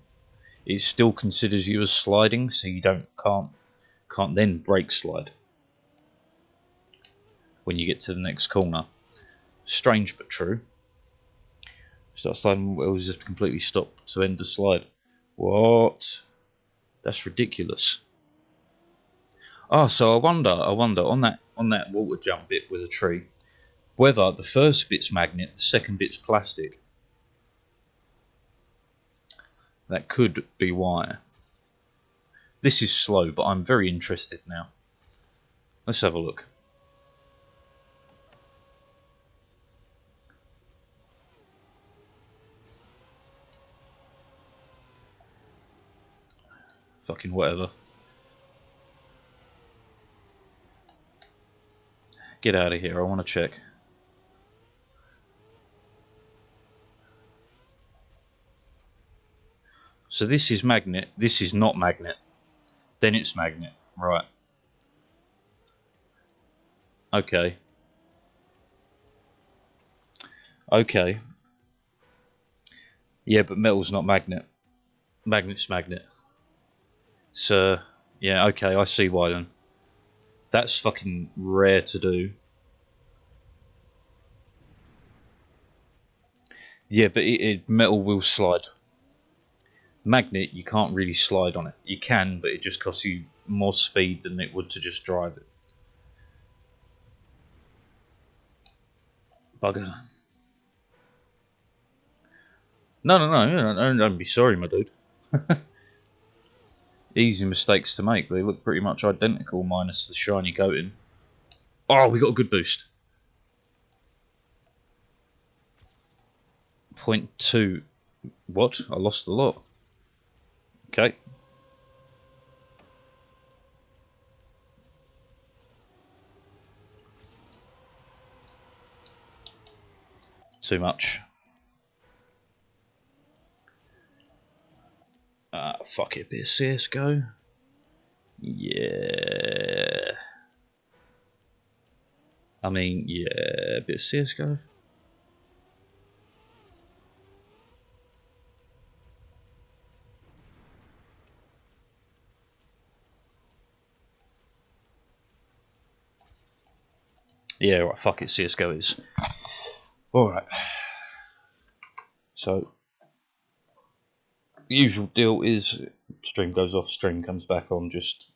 it still considers you as sliding, so you can't then brake slide when you get to the next corner. Strange but true. Start sliding wheels, just completely stop to end the slide. What? That's ridiculous. Oh, so I wonder on that water jump bit with a tree, whether the first bit's magnet, the second bit's plastic. That could be why. This is slow, but I'm very interested now. Let's have a look. Fucking whatever. Get out of here, I want to check. So this is magnet, this is not magnet. Then it's magnet, right. Okay. Okay. Yeah, but metal's not magnet. Magnet's magnet. So, yeah, okay, I see why then. That's fucking rare to do. Yeah, but metal will slide. Magnet, you can't really slide on it. You can, but it just costs you more speed than it would to just drive it. Bugger. No, don't be sorry, my dude. Easy mistakes to make. They look pretty much identical, minus the shiny coating. Oh, we got a good boost. 0.2. What? I lost a lot. Okay. Too much. Fuck it, bit of CSGO. Yeah. I mean, yeah, a bit of CSGO. Yeah, right, fuck it, CSGO is. Alright. So, the usual deal is stream goes off, stream comes back on, just